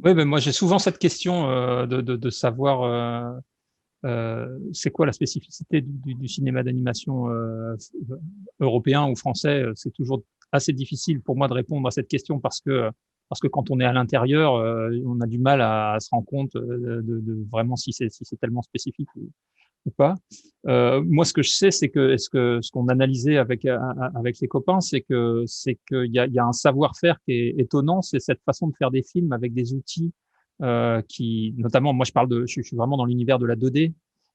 Oui, ben moi j'ai souvent cette question de savoir c'est quoi la spécificité du cinéma d'animation européen ou français. C'est toujours assez difficile pour moi de répondre à cette question, parce que quand on est à l'intérieur, on a du mal à se rendre compte de vraiment si c'est tellement spécifique ou pas. Moi, ce que je sais, c'est que ce qu'on analysait avec les copains, c'est qu'il y a un savoir-faire qui est étonnant. C'est cette façon de faire des films avec des outils qui, notamment, moi, je suis vraiment dans l'univers de la 2D,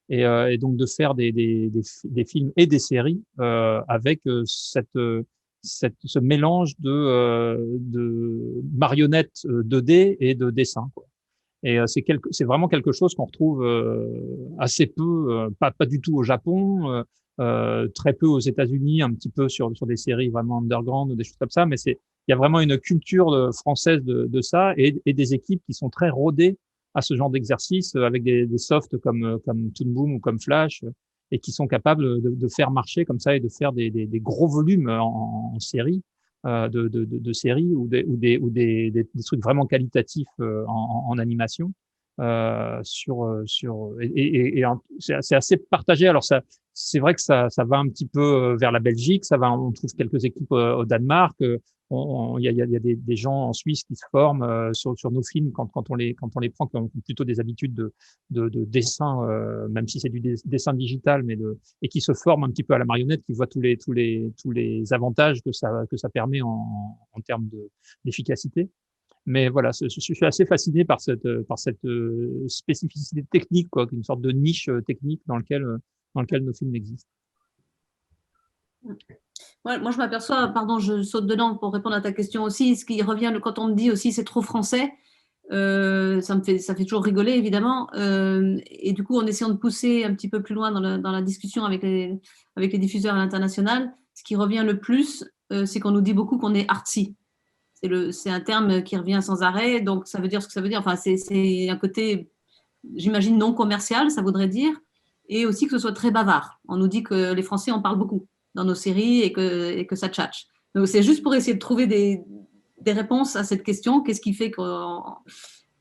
et donc de faire des films et des séries avec ce mélange de marionnettes 2D et de dessin, quoi. Et c'est vraiment quelque chose qu'on retrouve assez peu, pas du tout au Japon, très peu aux États-Unis, un petit peu sur des séries vraiment underground ou des choses comme ça. Mais il y a vraiment une culture française de ça, et des équipes qui sont très rodées à ce genre d'exercice, avec des softs comme Toon Boom ou comme Flash, et qui sont capables de faire marcher comme ça et de faire des gros volumes en série. De séries ou des trucs vraiment qualitatifs en animation c'est assez partagé. Alors c'est vrai que ça va un petit peu vers la Belgique, on trouve quelques équipes au Danemark, il y a des gens en Suisse qui se forment sur nos films quand on les prend, qui ont plutôt des habitudes de dessin, même si c'est du dessin digital, et qui se forment un petit peu à la marionnette, qui voient tous les avantages que ça permet en termes d'efficacité. Mais voilà, je suis assez fasciné par cette spécificité technique, quoi, une sorte de niche technique dans lequel nos films existent. Ouais, moi, je m'aperçois, pardon, je saute dedans pour répondre à ta question aussi, ce qui revient quand on me dit aussi c'est trop français, ça fait toujours rigoler évidemment, et du coup en essayant de pousser un petit peu plus loin dans la discussion avec les diffuseurs à l'international, ce qui revient le plus, c'est qu'on nous dit beaucoup qu'on est artsy. C'est un terme qui revient sans arrêt, donc ça veut dire ce que ça veut dire. Enfin, c'est un côté, j'imagine, non commercial, ça voudrait dire, et aussi que ce soit très bavard. On nous dit que les Français en parlent beaucoup dans nos séries et que ça tchatche. Donc c'est juste pour essayer de trouver des réponses à cette question. Qu'est-ce qui fait qu'on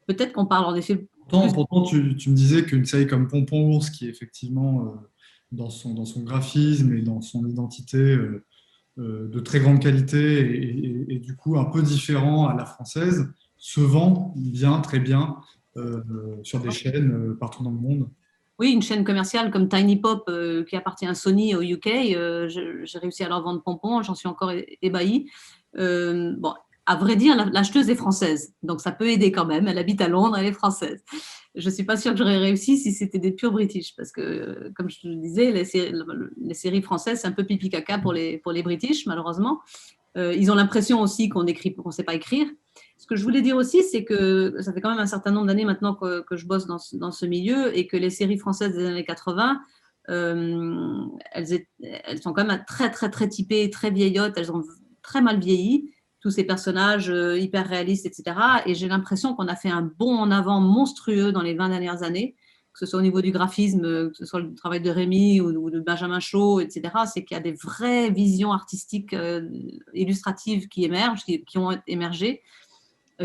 peut-être qu'on parle en effet. Pourtant tu me disais qu'une série comme Pompon Ours, qui est effectivement dans son graphisme et dans son identité de très grande qualité et du coup un peu différent à la française, se vend bien, très bien sur des chaînes partout dans le monde. Oui, une chaîne commerciale comme Tiny Pop qui appartient à Sony au UK, j'ai réussi à leur vendre Pompon, j'en suis encore ébahie. Bon, à vrai dire, l'acheteuse est française, donc ça peut aider quand même. Elle habite à Londres, elle est française. Je ne suis pas sûre que j'aurais réussi si c'était des purs British, parce que, comme je te le disais, les séries françaises, c'est un peu pipi caca pour les British, malheureusement. Ils ont l'impression aussi qu'on ne sait pas écrire. Ce que je voulais dire aussi, c'est que ça fait quand même un certain nombre d'années maintenant que je bosse dans ce milieu et que les séries françaises des années 80, elles sont quand même très, très, très typées, très vieillottes, elles ont très mal vieilli, tous ces personnages hyper réalistes, etc. Et j'ai l'impression qu'on a fait un bond en avant monstrueux dans les 20 dernières années, que ce soit au niveau du graphisme, que ce soit le travail de Rémi ou de Benjamin Shaw, etc. C'est qu'il y a des vraies visions artistiques illustratives qui émergent, qui ont émergé.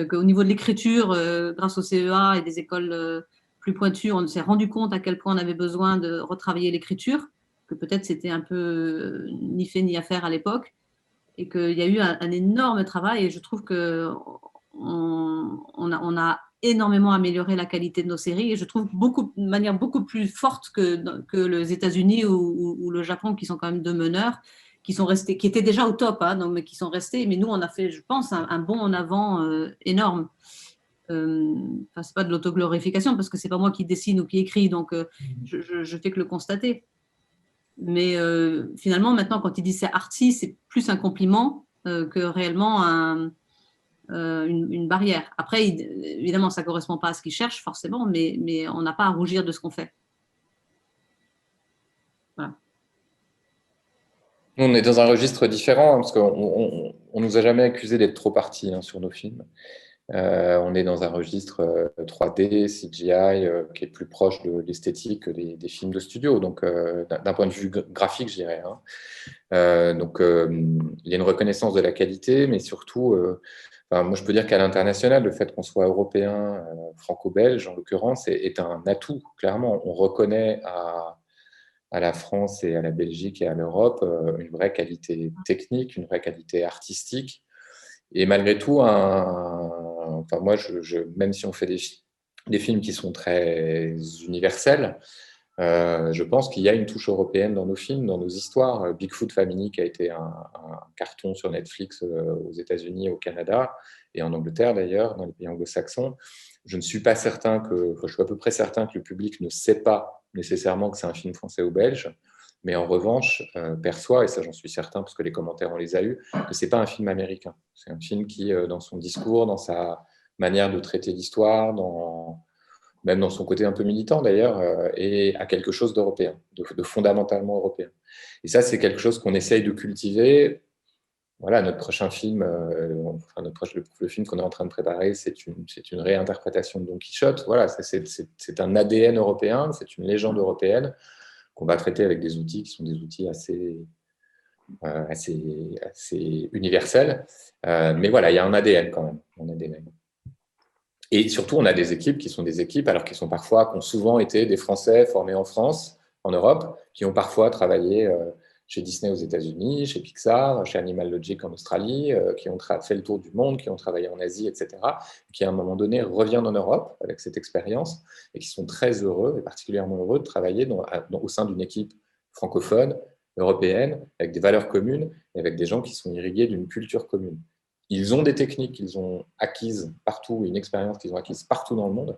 Qu'au niveau de l'écriture, grâce au CEA et des écoles plus pointues, on s'est rendu compte à quel point on avait besoin de retravailler l'écriture, que peut-être c'était un peu ni fait ni à faire à l'époque, et qu'il y a eu un énorme travail, et je trouve qu'on a énormément amélioré la qualité de nos séries, et je trouve de manière beaucoup plus forte que les États-Unis ou le Japon, qui sont quand même deux meneurs, qui étaient déjà au top, hein, donc, mais qui sont restés. Mais nous, on a fait, je pense, un bond en avant énorme. C'est pas de l'autoglorification, parce que c'est pas moi qui dessine ou qui écrit, donc je fais que le constater. Mais finalement, maintenant, quand il dit c'est arty, c'est plus un compliment que réellement une barrière. Après, évidemment, ça ne correspond pas à ce qu'il cherche, forcément, mais on n'a pas à rougir de ce qu'on fait. Voilà. On est dans un registre différent, parce qu'on ne nous a jamais accusé d'être trop arty sur nos films. On est dans un registre 3D, CGI, qui est plus proche de l'esthétique que des films de studio, donc d'un point de vue graphique, je dirais. Donc, il y a une reconnaissance de la qualité, mais surtout, moi, je peux dire qu'à l'international, le fait qu'on soit européen, franco-belge, en l'occurrence, est un atout, clairement. On reconnaît à la France et à la Belgique et à l'Europe une vraie qualité technique, une vraie qualité artistique. Et malgré tout, moi, même si on fait des films qui sont très universels, je pense qu'il y a une touche européenne dans nos films, dans nos histoires. Bigfoot Family, qui a été un carton sur Netflix aux États-Unis, au Canada et en Angleterre d'ailleurs, dans les pays anglo-saxons. Je ne suis pas certain je suis à peu près certain que le public ne sait pas nécessairement que c'est un film français ou belge, mais en revanche, perçoit, et ça j'en suis certain parce que les commentaires on les a eus, que ce n'est pas un film américain. C'est un film qui, dans son discours, dans sa manière de traiter l'histoire, même dans son côté un peu militant d'ailleurs, et à quelque chose d'européen, de fondamentalement européen. Et ça, c'est quelque chose qu'on essaye de cultiver. Voilà, notre prochain film, le film qu'on est en train de préparer, c'est une réinterprétation de Don Quichotte. Voilà, c'est un ADN européen, c'est une légende européenne qu'on va traiter avec des outils qui sont des outils assez universels. Mais voilà, il y a un ADN quand même. Et surtout, on a des équipes qui sont qui ont souvent été des Français formés en France, en Europe, qui ont parfois travaillé chez Disney aux États-Unis, chez Pixar, chez Animal Logic en Australie, qui ont fait le tour du monde, qui ont travaillé en Asie, etc., qui à un moment donné reviennent en Europe avec cette expérience et qui sont très heureux, et particulièrement heureux, de travailler au sein d'une équipe francophone, européenne, avec des valeurs communes et avec des gens qui sont irrigués d'une culture commune. ils ont des techniques qu'ils ont acquises partout, une expérience qu'ils ont acquise partout dans le monde,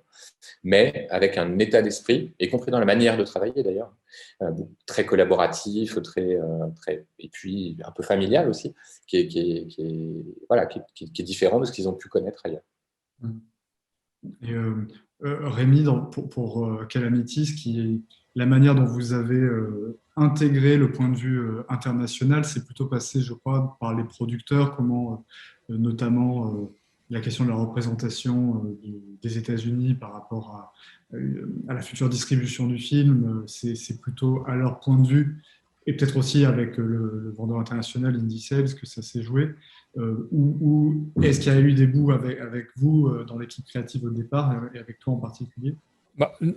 mais avec un état d'esprit, y compris dans la manière de travailler d'ailleurs, très collaboratif, et puis un peu familial aussi, qui est différent de ce qu'ils ont pu connaître ailleurs. Et Rémi, pour Calamities, la manière dont vous avez intégré le point de vue international, c'est plutôt passé, je crois, par les producteurs, comment notamment la question de la représentation des États-Unis par rapport à la future distribution du film, c'est plutôt à leur point de vue, et peut-être aussi avec le vendeur international Indie Sales que ça s'est joué. Ou est-ce qu'il y a eu des bouts avec vous dans l'équipe créative au départ, et avec toi en particulier?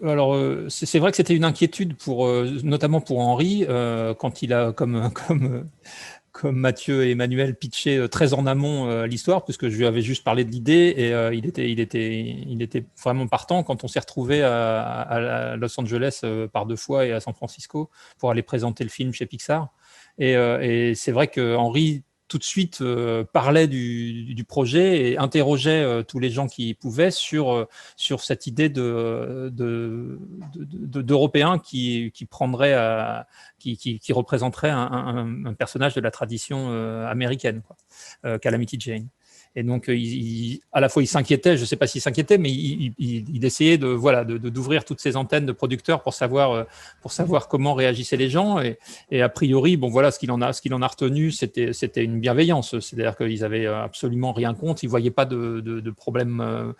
Alors, c'est vrai que c'était une inquiétude notamment pour Henri, quand il a, comme Mathieu et Emmanuel, pitché très en amont l'histoire, puisque je lui avais juste parlé de l'idée, et il était vraiment partant quand on s'est retrouvé à Los Angeles par 2 fois et à San Francisco pour aller présenter le film chez Pixar. Et c'est vrai que Henri tout de suite parlait du projet et interrogeait tous les gens qui pouvaient sur cette idée d'Européens qui représenterait un personnage de la tradition américaine, quoi, Calamity Jane. Et donc, à la fois, il s'inquiétait, je ne sais pas s'il s'inquiétait, mais il essayait d'ouvrir toutes ces antennes de producteurs pour savoir comment réagissaient les gens. Et a priori, bon, voilà, ce qu'il en a retenu, c'était une bienveillance. C'est-à-dire qu'ils n'avaient absolument rien contre. Ils ne voyaient pas de problème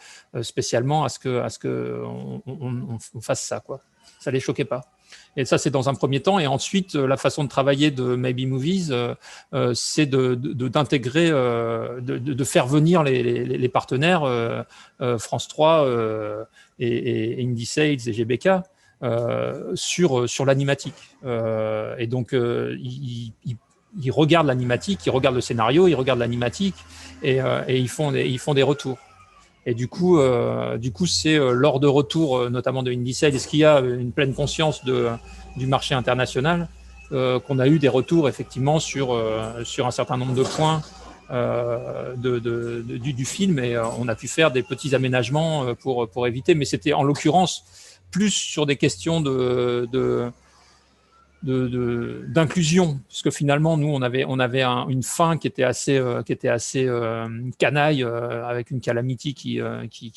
spécialement à ce qu'on fasse ça, quoi. Ça ne les choquait pas. Et ça, c'est dans un premier temps. Et ensuite, la façon de travailler de Maybe Movies, c'est d'intégrer, de faire venir les partenaires, France 3 et Indie Sales et GBK, sur l'animatique. Et donc, ils regardent l'animatique, ils regardent le scénario, ils regardent l'animatique, et ils font des retours. Et du coup, c'est lors de retour, notamment de Indie Sales, est-ce qu'il y a une pleine conscience du marché international, qu'on a eu des retours effectivement sur un certain nombre de points du film, et on a pu faire des petits aménagements pour éviter. Mais c'était en l'occurrence plus sur des questions d'inclusion, puisque finalement nous on avait une fin qui était assez canaille, avec une Calamity qui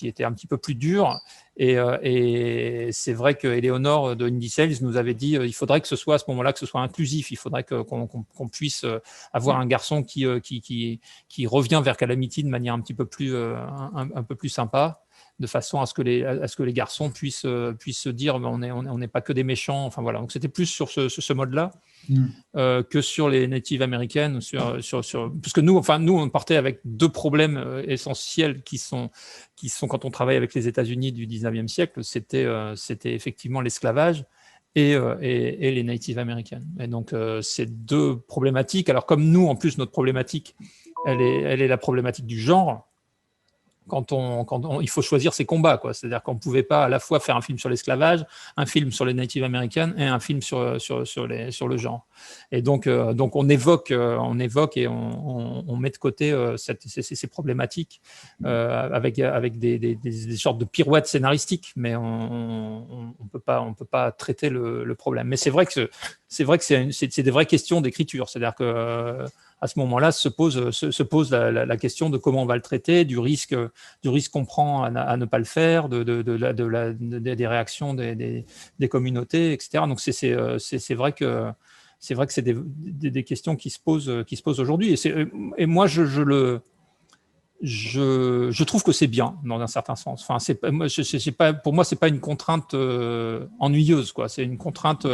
était un petit peu plus dure, et c'est vrai que Eleonore de Indie Sales nous avait dit il faudrait que ce soit à ce moment-là, que ce soit inclusif, il faudrait qu'on puisse avoir un garçon qui revient vers Calamity de manière un petit peu plus un peu plus sympa, de façon à ce que les garçons puissent se dire on n'est pas que des méchants. Enfin voilà, donc c'était plus sur ce mode-là que sur les natives américaines, parce que nous on partait avec 2 problèmes essentiels qui sont quand on travaille avec les États-Unis du 19e siècle, c'était effectivement l'esclavage et les natives américaines. Et donc ces 2 problématiques. Alors comme nous, en plus, notre problématique, elle est la problématique du genre. Quand il faut choisir ses combats, quoi. C'est-à-dire qu'on ne pouvait pas à la fois faire un film sur l'esclavage, un film sur les natives américaines et un film sur le genre. Et donc on évoque et on met de côté ces problématiques avec des sortes de pirouettes scénaristiques, mais on peut pas traiter le problème. Mais c'est vrai que c'est des vraies questions d'écriture. C'est-à-dire que à ce moment-là, se pose la question de comment on va le traiter, du risque qu'on prend à ne pas le faire, des réactions des communautés, etc. Donc c'est vrai que c'est des questions qui se posent aujourd'hui. Et moi, je trouve que c'est bien dans un certain sens. Enfin, pour moi, c'est pas une contrainte ennuyeuse, quoi. C'est une contrainte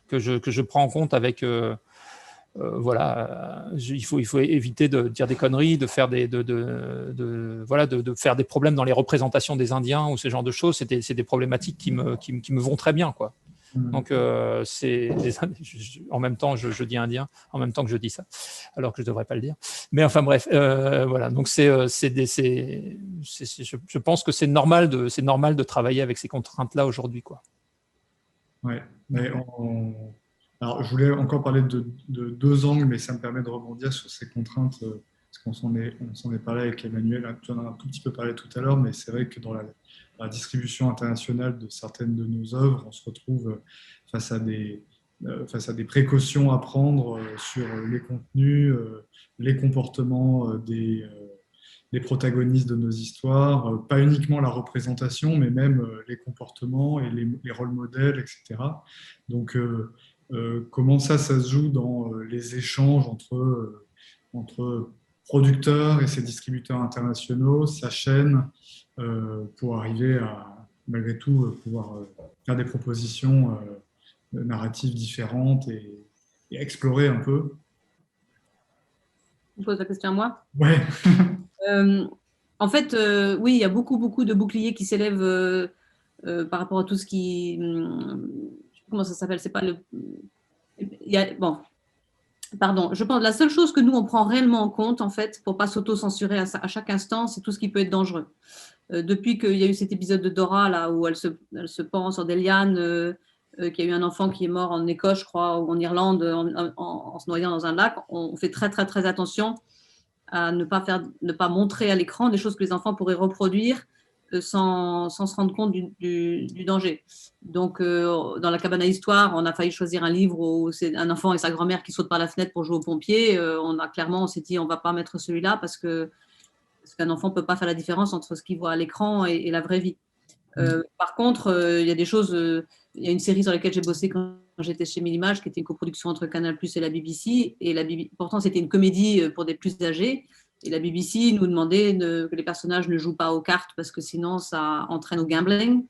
que je prends en compte avec. Il faut éviter de dire des conneries, de faire de faire des problèmes dans les représentations des Indiens ou ce genre de choses. C'est des problématiques qui me vont très bien, quoi. Donc en même temps je dis indien, en même temps que je dis ça, alors que je devrais pas le dire. Mais enfin bref, voilà. Donc je pense que c'est normal de travailler avec ces contraintes-là aujourd'hui, quoi. Ouais, mais alors, je voulais encore parler de 2 angles, mais ça me permet de rebondir sur ces contraintes. Parce qu'on s'en est parlé avec Emmanuel, tu en as un tout petit peu parlé tout à l'heure, mais c'est vrai que dans la distribution internationale de certaines de nos œuvres, on se retrouve face à des précautions à prendre sur les contenus, les comportements des protagonistes de nos histoires, pas uniquement la représentation, mais même les comportements et les rôles modèles, etc. Donc, comment ça se joue dans les échanges entre producteurs et ses distributeurs internationaux, sa chaîne, pour arriver à, malgré tout, pouvoir faire des propositions narratives différentes et explorer un peu. Tu poses la question à moi? Ouais. En fait, oui, il y a beaucoup de boucliers qui s'élèvent par rapport à tout ce qui... comment ça s'appelle? C'est pas le... bon, pardon. Je pense que la seule chose que nous, on prend réellement en compte, en fait, pour ne pas s'auto-censurer à chaque instant, c'est tout ce qui peut être dangereux. Depuis qu'il y a eu cet épisode de Dora, là, où elle se pend sur des lianes, qu'il y a eu un enfant qui est mort en Écosse, je crois, ou en Irlande, en se noyant dans un lac, on fait très attention à ne pas montrer à l'écran des choses que les enfants pourraient reproduire sans se rendre compte du danger. Donc, dans la cabane à histoire, on a failli choisir un livre où c'est un enfant et sa grand-mère qui sautent par la fenêtre pour jouer aux pompiers. On s'est dit, on ne va pas mettre celui-là parce qu'un enfant ne peut pas faire la différence entre ce qu'il voit à l'écran et la vraie vie. Par contre, il y a des choses... il y a une série sur laquelle j'ai bossé quand j'étais chez Millimage, qui était une coproduction entre Canal+ et la BBC. Pourtant, c'était une comédie pour des plus âgés. Et la BBC nous demandait que les personnages ne jouent pas aux cartes parce que sinon, ça entraîne au gambling.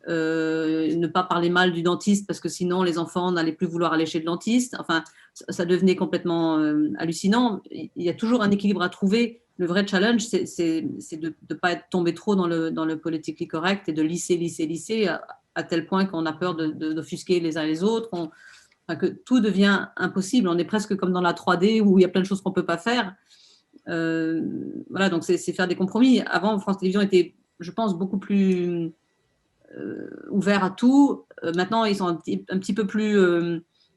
Ne pas parler mal du dentiste parce que sinon, les enfants n'allaient plus vouloir aller chez le dentiste. Enfin, ça devenait complètement hallucinant. Il y a toujours un équilibre à trouver. Le vrai challenge, c'est de ne pas être tombé trop dans le politically correct et de lisser à tel point qu'on a peur d'offusquer les uns les autres, que tout devient impossible. On est presque comme dans la 3D où il y a plein de choses qu'on ne peut pas faire. Voilà, donc c'est faire des compromis. Avant, France Télévisions était, je pense, beaucoup plus ouvert à tout. Maintenant, ils sont un petit peu plus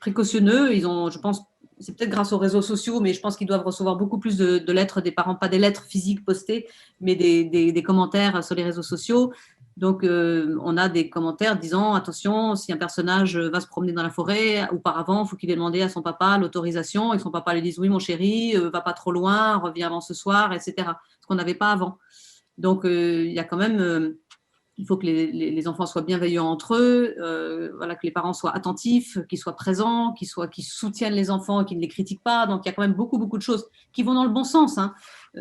précautionneux. Ils ont, je pense, c'est peut-être grâce aux réseaux sociaux, mais je pense qu'ils doivent recevoir beaucoup plus de lettres des parents, pas des lettres physiques postées, mais des commentaires sur les réseaux sociaux. Donc, on a des commentaires disant, attention, si un personnage va se promener dans la forêt, auparavant, il faut qu'il ait demandé à son papa l'autorisation, et que son papa lui dise, oui, mon chéri, va pas trop loin, reviens avant ce soir, etc. Ce qu'on n'avait pas avant. Donc, il y a quand même... il faut que les enfants soient bienveillants entre eux, voilà, que les parents soient attentifs, qu'ils soient présents, qu'ils soutiennent les enfants, qu'ils ne les critiquent pas. Donc, il y a quand même beaucoup de choses qui vont dans le bon sens. Hein.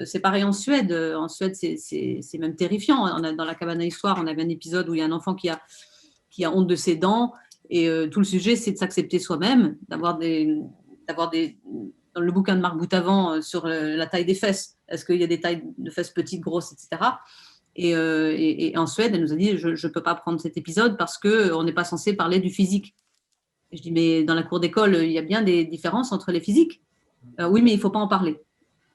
C'est pareil en Suède. En Suède, c'est même terrifiant. Dans la cabane à histoire, on avait un épisode où il y a un enfant qui a honte de ses dents. Et tout le sujet, c'est de s'accepter soi-même, d'avoir dans le bouquin de Marc Boutavant sur la taille des fesses. Est-ce qu'il y a des tailles de fesses petites, grosses, etc. Et en Suède, elle nous a dit, je ne peux pas prendre cet épisode parce qu'on n'est pas censé parler du physique. Et je dis, mais dans la cour d'école, il y a bien des différences entre les physiques. Oui, mais il ne faut pas en parler.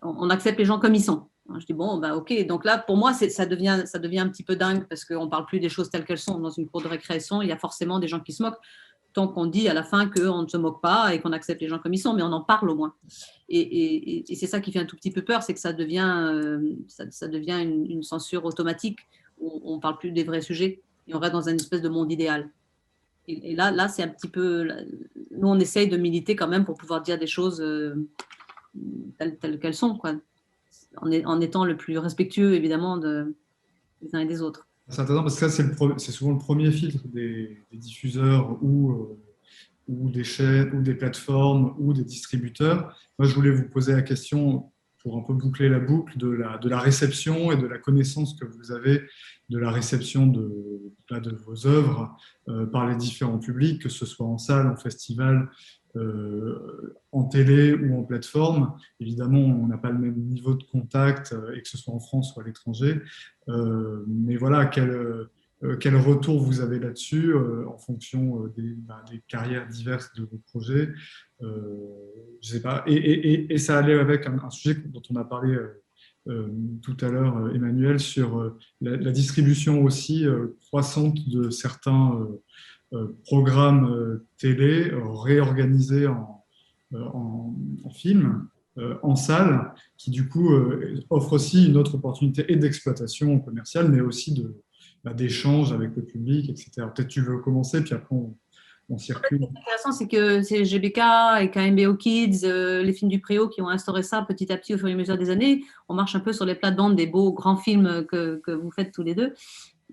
On accepte les gens comme ils sont. Je dis, bon, bah, ok. Donc là, pour moi, ça devient un petit peu dingue parce qu'on ne parle plus des choses telles qu'elles sont. Dans une cour de récréation, il y a forcément des gens qui se moquent. Tant qu'on dit à la fin qu'on ne se moque pas et qu'on accepte les gens comme ils sont, mais on en parle au moins. Et c'est ça qui fait un tout petit peu peur, c'est que ça devient une censure automatique où on ne parle plus des vrais sujets et on reste dans une espèce de monde idéal. Et là, c'est un petit peu... Nous, on essaye de militer quand même pour pouvoir dire des choses telles qu'elles sont, quoi. En étant le plus respectueux, évidemment, des uns et des autres. C'est intéressant parce que ça, c'est souvent le premier filtre des diffuseurs ou des chaînes, ou des plateformes, ou des distributeurs. Moi, je voulais vous poser la question, pour un peu boucler la boucle, de la réception et de la connaissance que vous avez de la réception de vos œuvres par les différents publics, que ce soit en salle, en festival, en télé ou en plateforme. Évidemment, on n'a pas le même niveau de contact, et que ce soit en France ou à l'étranger. Mais voilà, quel retour vous avez là-dessus en fonction des carrières diverses de vos projets, je sais pas. Et ça allait avec un sujet dont on a parlé tout à l'heure, Emmanuel, sur la distribution aussi croissante de certains programmes télé réorganisés en film. en salle, qui du coup offre aussi une autre opportunité et d'exploitation commerciale, mais aussi d'échange avec le public, etc. Peut-être tu veux commencer, puis après on circule. Ce qui est intéressant, c'est que c'est GBK et KMBO Kids, les films du Préau qui ont instauré ça petit à petit au fur et à mesure des années. On marche un peu sur les plates-bandes des beaux grands films que vous faites tous les deux.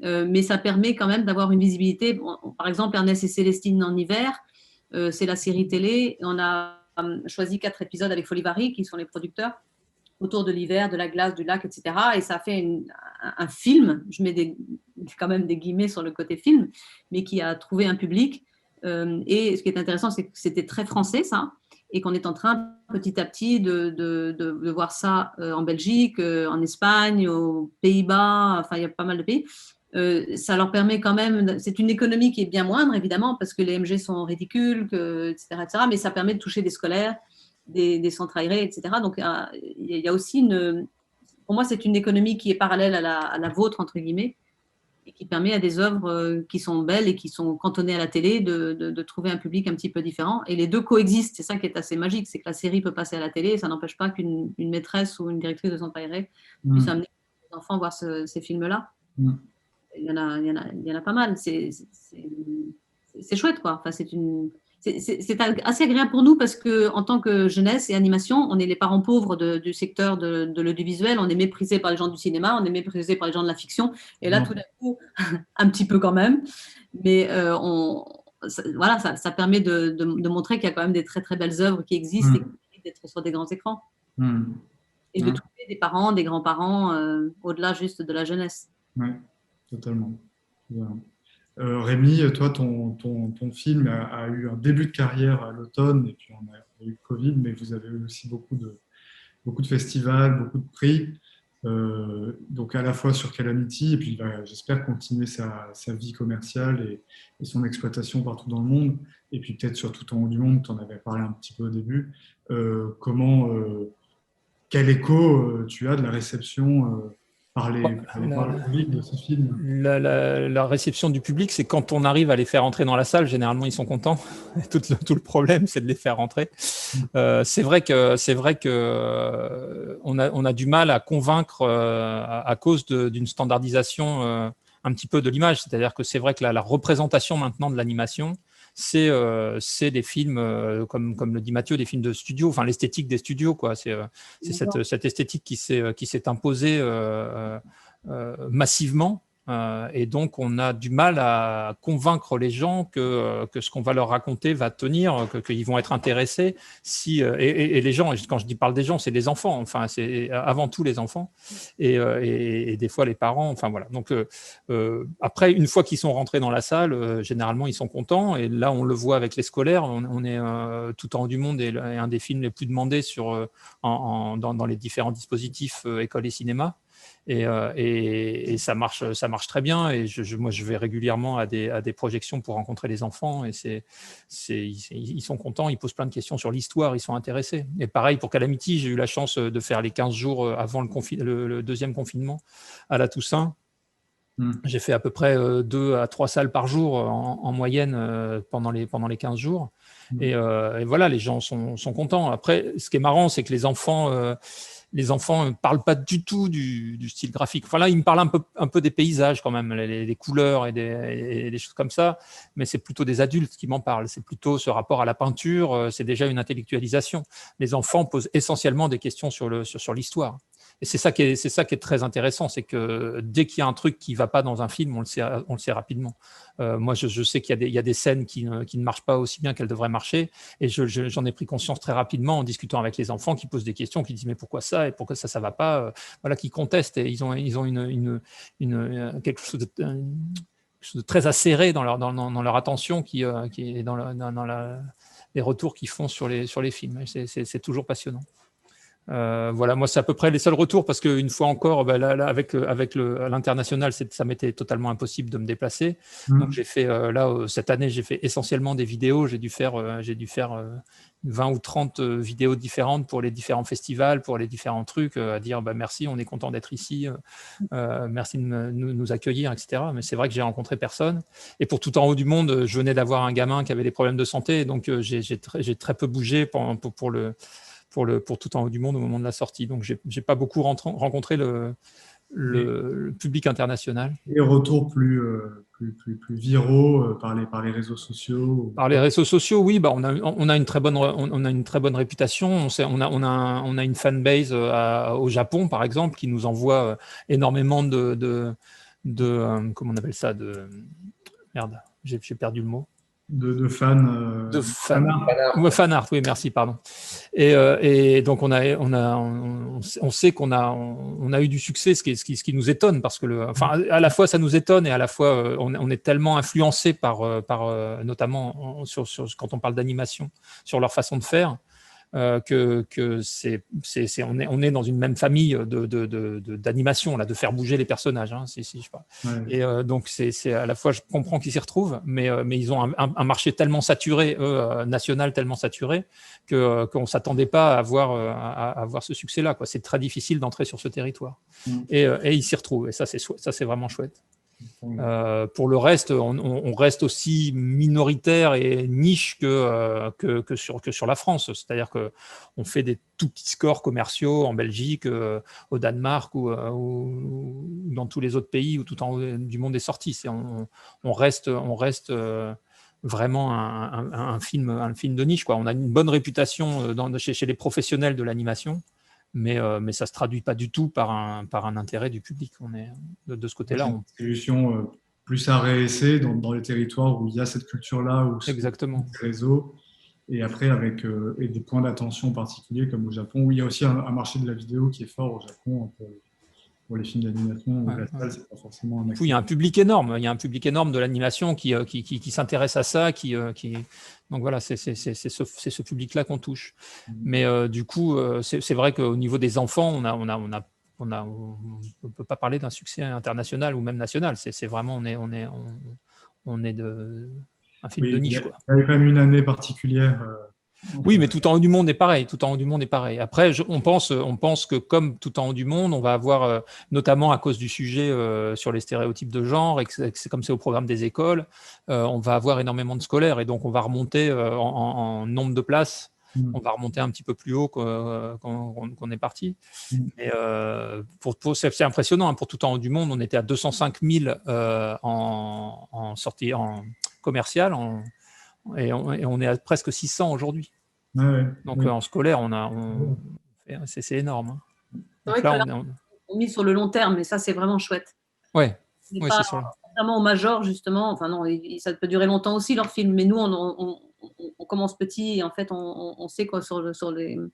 Mais ça permet quand même d'avoir une visibilité. Par exemple, Ernest et Célestine en hiver, c'est la série télé. On a choisi 4 épisodes avec Folivari, qui sont les producteurs, autour de l'hiver, de la glace, du lac, etc. Et ça fait un film, je mets quand même des guillemets sur le côté film, mais qui a trouvé un public. Et ce qui est intéressant, c'est que c'était très français, ça, et qu'on est en train petit à petit de voir ça en Belgique, en Espagne, aux Pays-Bas, enfin il y a pas mal de pays. Ça leur permet quand même, c'est une économie qui est bien moindre évidemment parce que les MG sont ridicules, etc., mais ça permet de toucher des scolaires, des centres aérés, etc. Donc il y a aussi pour moi c'est une économie qui est parallèle à la vôtre entre guillemets et qui permet à des œuvres qui sont belles et qui sont cantonnées à la télé de trouver un public un petit peu différent. Et les deux coexistent, c'est ça qui est assez magique, c'est que la série peut passer à la télé et ça n'empêche pas qu'une maîtresse ou une directrice de centre aéré puisse amener les enfants voir ces films-là. Il y en a pas mal. C'est chouette, quoi. Enfin, c'est assez agréable pour nous parce qu'en tant que jeunesse et animation, on est les parents pauvres du secteur de l'audiovisuel. On est méprisés par les gens du cinéma, on est méprisés par les gens de la fiction. Et là, tout d'un coup, un petit peu quand même. Mais voilà, ça permet de montrer qu'il y a quand même des très, très belles œuvres qui existent et qui méritent d'être sur des grands écrans. Et de trouver des parents, des grands-parents, au-delà juste de la jeunesse. Oui, totalement. Rémi, toi, ton film a eu un début de carrière à l'automne et puis on a eu le Covid, mais vous avez eu aussi beaucoup de festivals, beaucoup de prix, donc à la fois sur Calamity et puis j'espère continuer sa vie commerciale et son exploitation partout dans le monde et puis peut-être sur tout en haut du monde, tu en avais parlé un petit peu au début. Quel écho tu as de la réception par le public de ce film? La réception du public, c'est quand on arrive à les faire entrer dans la salle, généralement ils sont contents. Tout le problème, c'est de les faire rentrer. C'est vrai que on a du mal à convaincre à cause d'une standardisation un petit peu de l'image. C'est-à-dire que c'est vrai que la représentation maintenant de l'animation, c'est des films, comme le dit Mathieu, des films de studio, enfin l'esthétique des studios, quoi. C'est cette esthétique qui s'est imposée massivement. Et donc, on a du mal à convaincre les gens que ce qu'on va leur raconter va tenir, qu'ils vont être intéressés. Et les gens, quand je parle des gens, c'est les enfants, enfin, c'est avant tout les enfants, et des fois les parents. Enfin, voilà. Donc, après, une fois qu'ils sont rentrés dans la salle, généralement, ils sont contents. Et là, on le voit avec les scolaires. On est Tout en haut du monde est un des films les plus demandés dans les différents dispositifs école et cinéma. Et ça marche très bien. Et moi, je vais régulièrement à des projections pour rencontrer les enfants. Et ils sont contents, ils posent plein de questions sur l'histoire, ils sont intéressés. Et pareil pour Calamity, j'ai eu la chance de faire les 15 jours avant le deuxième confinement à la Toussaint. J'ai fait à peu près 2 à 3 salles par jour en moyenne pendant les 15 jours. Et voilà, les gens sont contents. Après, ce qui est marrant, c'est que les enfants ne parlent pas du tout du style graphique. Enfin là, ils me parlent un peu des paysages quand même, les couleurs et des choses comme ça, mais c'est plutôt des adultes qui m'en parlent. C'est plutôt ce rapport à la peinture, c'est déjà une intellectualisation. Les enfants posent essentiellement des questions sur l'histoire. Et c'est ça qui est très intéressant, c'est que dès qu'il y a un truc qui ne va pas dans un film, on le sait rapidement. Moi, je sais qu'il y a des scènes qui ne marchent pas aussi bien qu'elles devraient marcher, et j'en ai pris conscience très rapidement en discutant avec les enfants qui posent des questions, qui disent mais pourquoi ça et pourquoi ça va pas, voilà, qui contestent, et ils ont quelque chose de très acéré dans leur attention qui est dans les retours qu'ils font sur les films. C'est toujours passionnant. Voilà, moi c'est à peu près les seuls retours, parce qu'une fois encore, là, avec l'international, ça m'était totalement impossible de me déplacer. Donc j'ai fait cette année, j'ai fait essentiellement des vidéos. J'ai dû faire 20 ou 30 vidéos différentes pour les différents festivals, pour les différents trucs, à dire merci, on est content d'être ici, merci de nous accueillir, etc. Mais c'est vrai que j'ai rencontré personne. Et pour Tout en haut du monde, je venais d'avoir un gamin qui avait des problèmes de santé, donc j'ai très peu bougé pour pour Tout en haut du monde au moment de la sortie. Donc, j'ai pas beaucoup rencontré le public international. Et retours plus viraux par les réseaux sociaux. Par les réseaux sociaux, oui, bah on a une très bonne réputation. On a une fanbase au Japon, par exemple, qui nous envoie énormément de comment on appelle ça, merde, j'ai perdu le mot. De fans. De fan art, oui, merci, pardon. Et donc on sait qu'on a eu du succès, ce qui nous étonne, parce que à la fois ça nous étonne et à la fois on est tellement influencé par notamment quand on parle d'animation, sur leur façon de faire, que on est dans une même famille d'animation, là, de faire bouger les personnages, hein, je sais pas. Ouais. Et donc c'est à la fois, je comprends qu'ils s'y retrouvent, mais ils ont un marché tellement saturé, national tellement saturé, qu'on s'attendait pas à avoir ce succès-là, quoi. C'est très difficile d'entrer sur ce territoire. Et ils s'y retrouvent, et ça c'est vraiment chouette. Pour le reste, on reste aussi minoritaire et niche que sur la France. C'est-à-dire qu'on fait des tout petits scores commerciaux en Belgique, au Danemark ou dans tous les autres pays où Tout en haut du monde est sorti. On reste vraiment un film de niche, quoi. On a une bonne réputation chez les professionnels de l'animation. Mais ça ne se traduit pas du tout par un intérêt du public. On est de ce côté-là. Une distribution plus à réessayer dans les territoires où il y a cette culture-là, où exactement. C'est réseau. Et après, avec des points d'attention particuliers, comme au Japon, où il y a aussi un marché de la vidéo qui est fort au Japon pour les films d'animation. Ouais, la salle, c'est pas forcément un il y a un public énorme. Il y a un public énorme de l'animation qui s'intéresse à ça, donc voilà, c'est ce public-là qu'on touche. Mais du coup, c'est vrai qu'au niveau des enfants, on ne peut pas parler d'un succès international ou même national. C'est vraiment, on est un film de niche, quoi. Il y avait quand même une année particulière. Oui, mais Tout en haut du monde est pareil. Tout en haut du monde est pareil. Après, on pense que comme Tout en haut du monde, on va avoir, notamment à cause du sujet sur les stéréotypes de genre, et que c'est comme c'est au programme des écoles, on va avoir énormément de scolaires, et donc on va remonter en nombre de places. On va remonter un petit peu plus haut qu'on est parti. Mais c'est impressionnant, hein. Pour Tout en haut du monde, on était à 205 000 en sortie en commerciale, et on est à presque 600 aujourd'hui. Ouais, donc en scolaire, c'est énorme, hein. C'est vrai que là, on mise sur le long terme, mais ça, c'est vraiment chouette. Ouais. C'est pas vraiment au major, justement. Enfin non, ça peut durer longtemps aussi, leur film, mais nous, on commence petit, et en fait, on sait quoi, sur le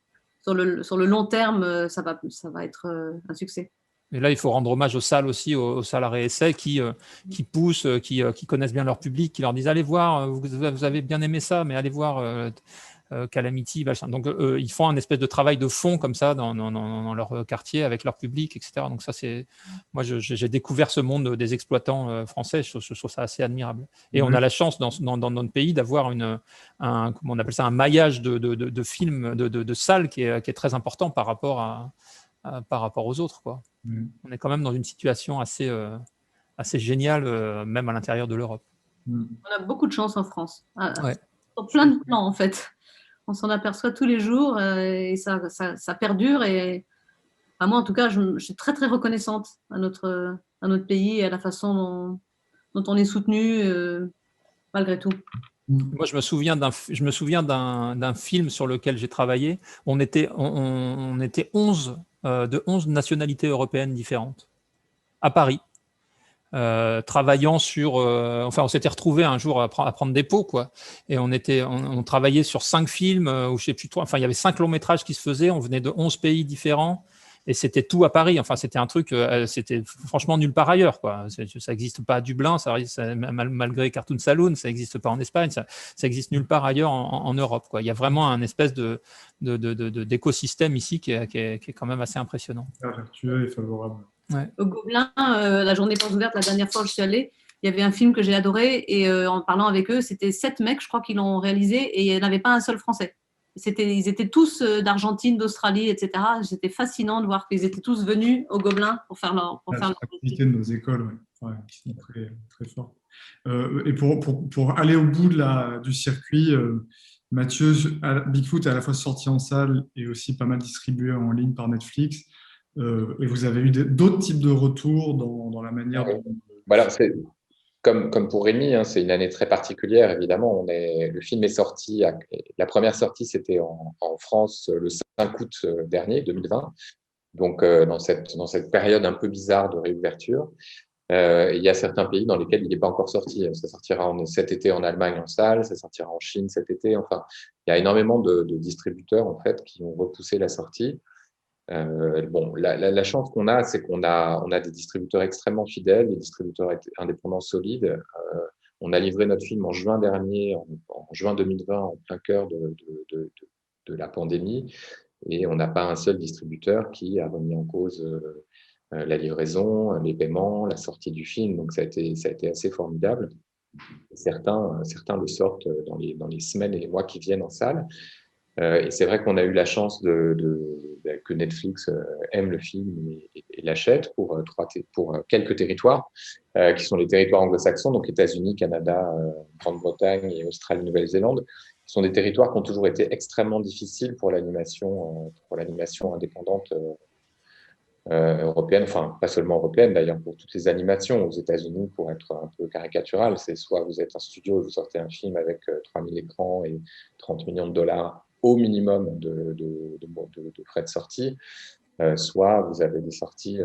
long terme, ça va être un succès. Et là, il faut rendre hommage aux salles aussi, aux salles à réessai qui poussent, qui connaissent bien leur public, qui leur disent « Allez voir, vous avez bien aimé ça, mais allez voir Calamity. » Donc, ils font un espèce de travail de fond comme ça dans leur quartier avec leur public, etc. Donc ça, moi, j'ai découvert ce monde des exploitants français. Je trouve ça assez admirable. Et on a la chance dans notre pays d'avoir comment on appelle ça, un maillage de films, de salles qui est très important par rapport aux autres, quoi. On est quand même dans une situation assez géniale, même à l'intérieur de l'Europe. On a beaucoup de chance en France, sur plein de plans, en fait. On s'en aperçoit tous les jours, et ça perdure. Et moi, en tout cas, je suis très très reconnaissante à notre pays et à la façon dont on est soutenu, malgré tout. Moi, je me souviens d'un film sur lequel j'ai travaillé. On était 11 de 11 nationalités européennes différentes à Paris, travaillant sur. On s'était retrouvés un jour à prendre des pots, quoi. Et on travaillait sur 5 films, ou je sais plus trop. Enfin, il y avait 5 longs métrages qui se faisaient. On venait de 11 pays différents. Et c'était tout à Paris. Enfin, c'était un truc, c'était franchement nulle part ailleurs, quoi. Ça n'existe pas à Dublin, malgré Cartoon Saloon, ça n'existe pas en Espagne, ça existe nulle part ailleurs en Europe, quoi. Il y a vraiment un espèce d'écosystème ici qui est quand même assez impressionnant. Vertueux et favorable. Ouais. Au Gobelin, la journée porte ouverte, la dernière fois où je suis allée, il y avait un film que j'ai adoré, et en parlant avec eux, c'était 7 mecs, je crois, qui l'ont réalisé, et il n'y en avait pas un seul Français. Ils étaient tous d'Argentine, d'Australie, etc. C'était fascinant de voir qu'ils étaient tous venus au Gobelin pour faire leur activité de nos écoles, qui sont très, très fortes. Et pour aller au bout du circuit, Mathieu, Bigfoot est à la fois sorti en salle et aussi pas mal distribué en ligne par Netflix. Et vous avez eu d'autres types de retours dans la manière dont... Voilà, comme pour Rémi, hein, c'est une année très particulière, évidemment. Le film est sorti, la première sortie, c'était en France le 5 août dernier, 2020. Donc, dans cette période un peu bizarre de réouverture. Il y a certains pays dans lesquels il n'est pas encore sorti. Ça sortira cet été en Allemagne en salle, ça sortira en Chine cet été. Enfin, il y a énormément de distributeurs en fait qui ont repoussé la sortie. Bon, la chance qu'on a, c'est qu'on a des distributeurs extrêmement fidèles, des distributeurs indépendants solides. On a livré notre film en juin dernier, en juin 2020, en plein cœur de la pandémie, et on n'a pas un seul distributeur qui a remis en cause la livraison, les paiements, la sortie du film. Donc ça a été assez formidable. Certains le sortent dans les semaines et les mois qui viennent en salle. Et c'est vrai qu'on a eu la chance que Netflix aime le film et l'achète pour quelques territoires, qui sont les territoires anglo-saxons, donc États-Unis, Canada, Grande-Bretagne et Australie, Nouvelle-Zélande. Ce sont des territoires qui ont toujours été extrêmement difficiles pour l'animation indépendante européenne, enfin pas seulement européenne d'ailleurs, pour toutes les animations. Aux États-Unis, pour être un peu caricatural, c'est soit vous êtes un studio et vous sortez un film avec 3000 écrans et 30 millions de dollars au minimum de frais de sortie, soit vous avez des sorties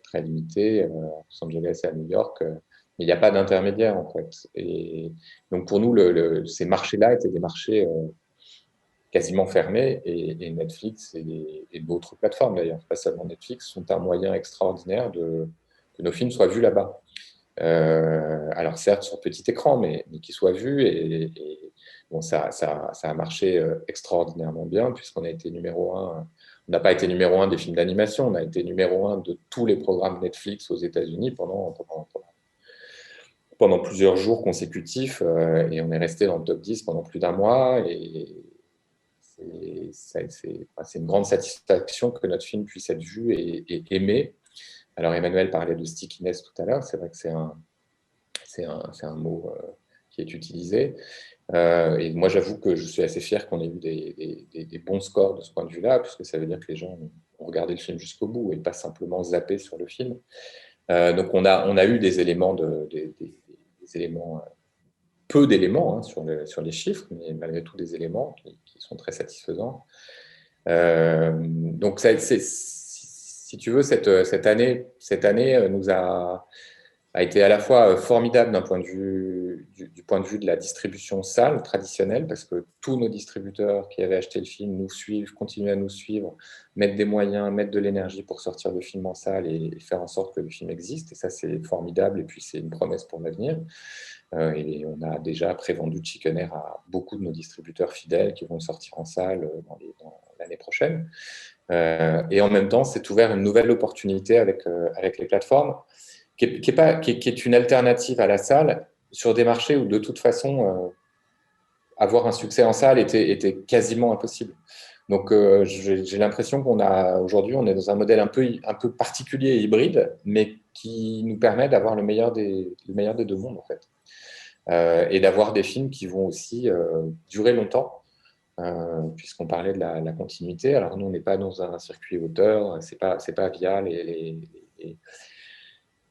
très limitées à Los Angeles et à New York, mais il n'y a pas d'intermédiaire en fait. Et donc pour nous, ces marchés-là étaient des marchés quasiment fermés, et Netflix et d'autres plateformes d'ailleurs, pas seulement Netflix, sont un moyen extraordinaire que nos films soient vus là-bas. Alors certes sur petit écran, mais qu'ils soient vus, et bon, ça a marché extraordinairement bien, puisqu'on a été numéro un. On n'a pas été numéro un des films d'animation, on a été numéro un de tous les programmes Netflix aux États-Unis pendant plusieurs jours consécutifs, et on est resté dans le top 10 pendant plus d'un mois, et c'est une grande satisfaction que notre film puisse être vu et aimé. Alors Emmanuel parlait de stickiness tout à l'heure, c'est vrai que c'est un mot qui est utilisé. Et moi, j'avoue que je suis assez fier qu'on ait eu des bons scores de ce point de vue-là, puisque ça veut dire que les gens ont regardé le film jusqu'au bout et pas simplement zappé sur le film. Donc on a eu des éléments, peu d'éléments sur les chiffres, mais malgré tout des éléments qui sont très satisfaisants. Donc si tu veux, cette année nous a été à la fois formidable du point de vue de la distribution salle traditionnelle, parce que tous nos distributeurs qui avaient acheté le film nous suivent, continuent à nous suivre, mettent des moyens, mettent de l'énergie pour sortir le film en salle et faire en sorte que le film existe. Et ça, c'est formidable, et puis c'est une promesse pour l'avenir. Et on a déjà prévendu Chicken Air à beaucoup de nos distributeurs fidèles qui vont le sortir en salle dans l'année prochaine. Et en même temps, c'est ouvert une nouvelle opportunité avec les plateformes, qui est une alternative à la salle sur des marchés où de toute façon avoir un succès en salle était quasiment impossible. Donc j'ai l'impression aujourd'hui on est dans un modèle un peu particulier et hybride, mais qui nous permet d'avoir le meilleur des deux mondes en fait, et d'avoir des films qui vont aussi durer longtemps. Puisqu'on parlait de la continuité. Alors nous, on n'est pas dans un circuit auteur, c'est pas via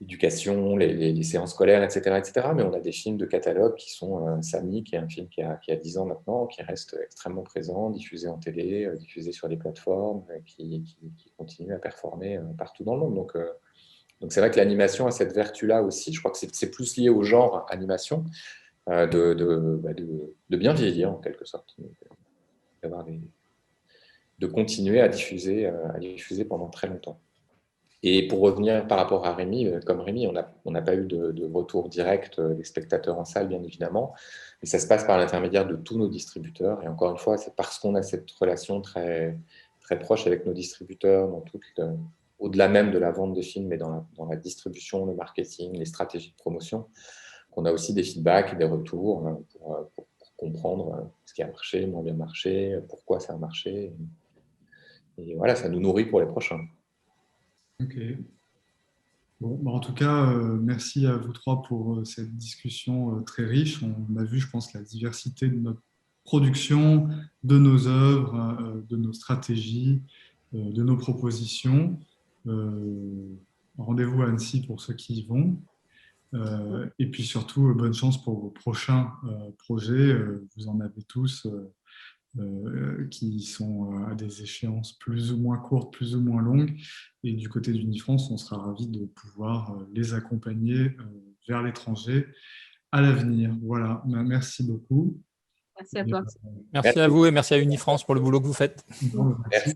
l'éducation, les séances scolaires, etc., mais on a des films de catalogue qui sont Samy, qui est un film qui a 10 ans maintenant, qui reste extrêmement présent, diffusé en télé, diffusé sur les plateformes, qui continue à performer partout dans le monde. Donc c'est vrai que l'animation a cette vertu-là aussi. Je crois que c'est plus lié au genre animation, de bien vieillir en quelque sorte. De continuer à diffuser pendant très longtemps. Et pour revenir par rapport à Rémi, comme Rémi, on n'a pas eu de retour direct des spectateurs en salle, bien évidemment, mais ça se passe par l'intermédiaire de tous nos distributeurs. Et encore une fois, c'est parce qu'on a cette relation très, très proche avec nos distributeurs, au-delà même de la vente des films, mais dans la distribution, le marketing, les stratégies de promotion, qu'on a aussi des feedbacks et des retours pour comprendre ce qui a marché, moins bien marché, pourquoi ça a marché. Et voilà, ça nous nourrit pour les prochains. Ok. Bon, en tout cas, merci à vous trois pour cette discussion très riche. On a vu, je pense, la diversité de notre production de nos œuvres, de nos stratégies, de nos propositions. Rendez-vous à Annecy pour ceux qui y vont. Et puis surtout, bonne chance pour vos prochains projets. Vous en avez tous qui sont à des échéances plus ou moins courtes, plus ou moins longues. Et du côté d'Unifrance, on sera ravis de pouvoir les accompagner vers l'étranger à l'avenir. Voilà, merci beaucoup. Merci à toi. Merci à vous et merci à Unifrance pour le boulot que vous faites.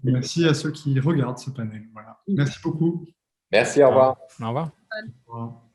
Merci à ceux qui regardent ce panel. Voilà. Merci beaucoup. Merci, au revoir. Au revoir. Au revoir.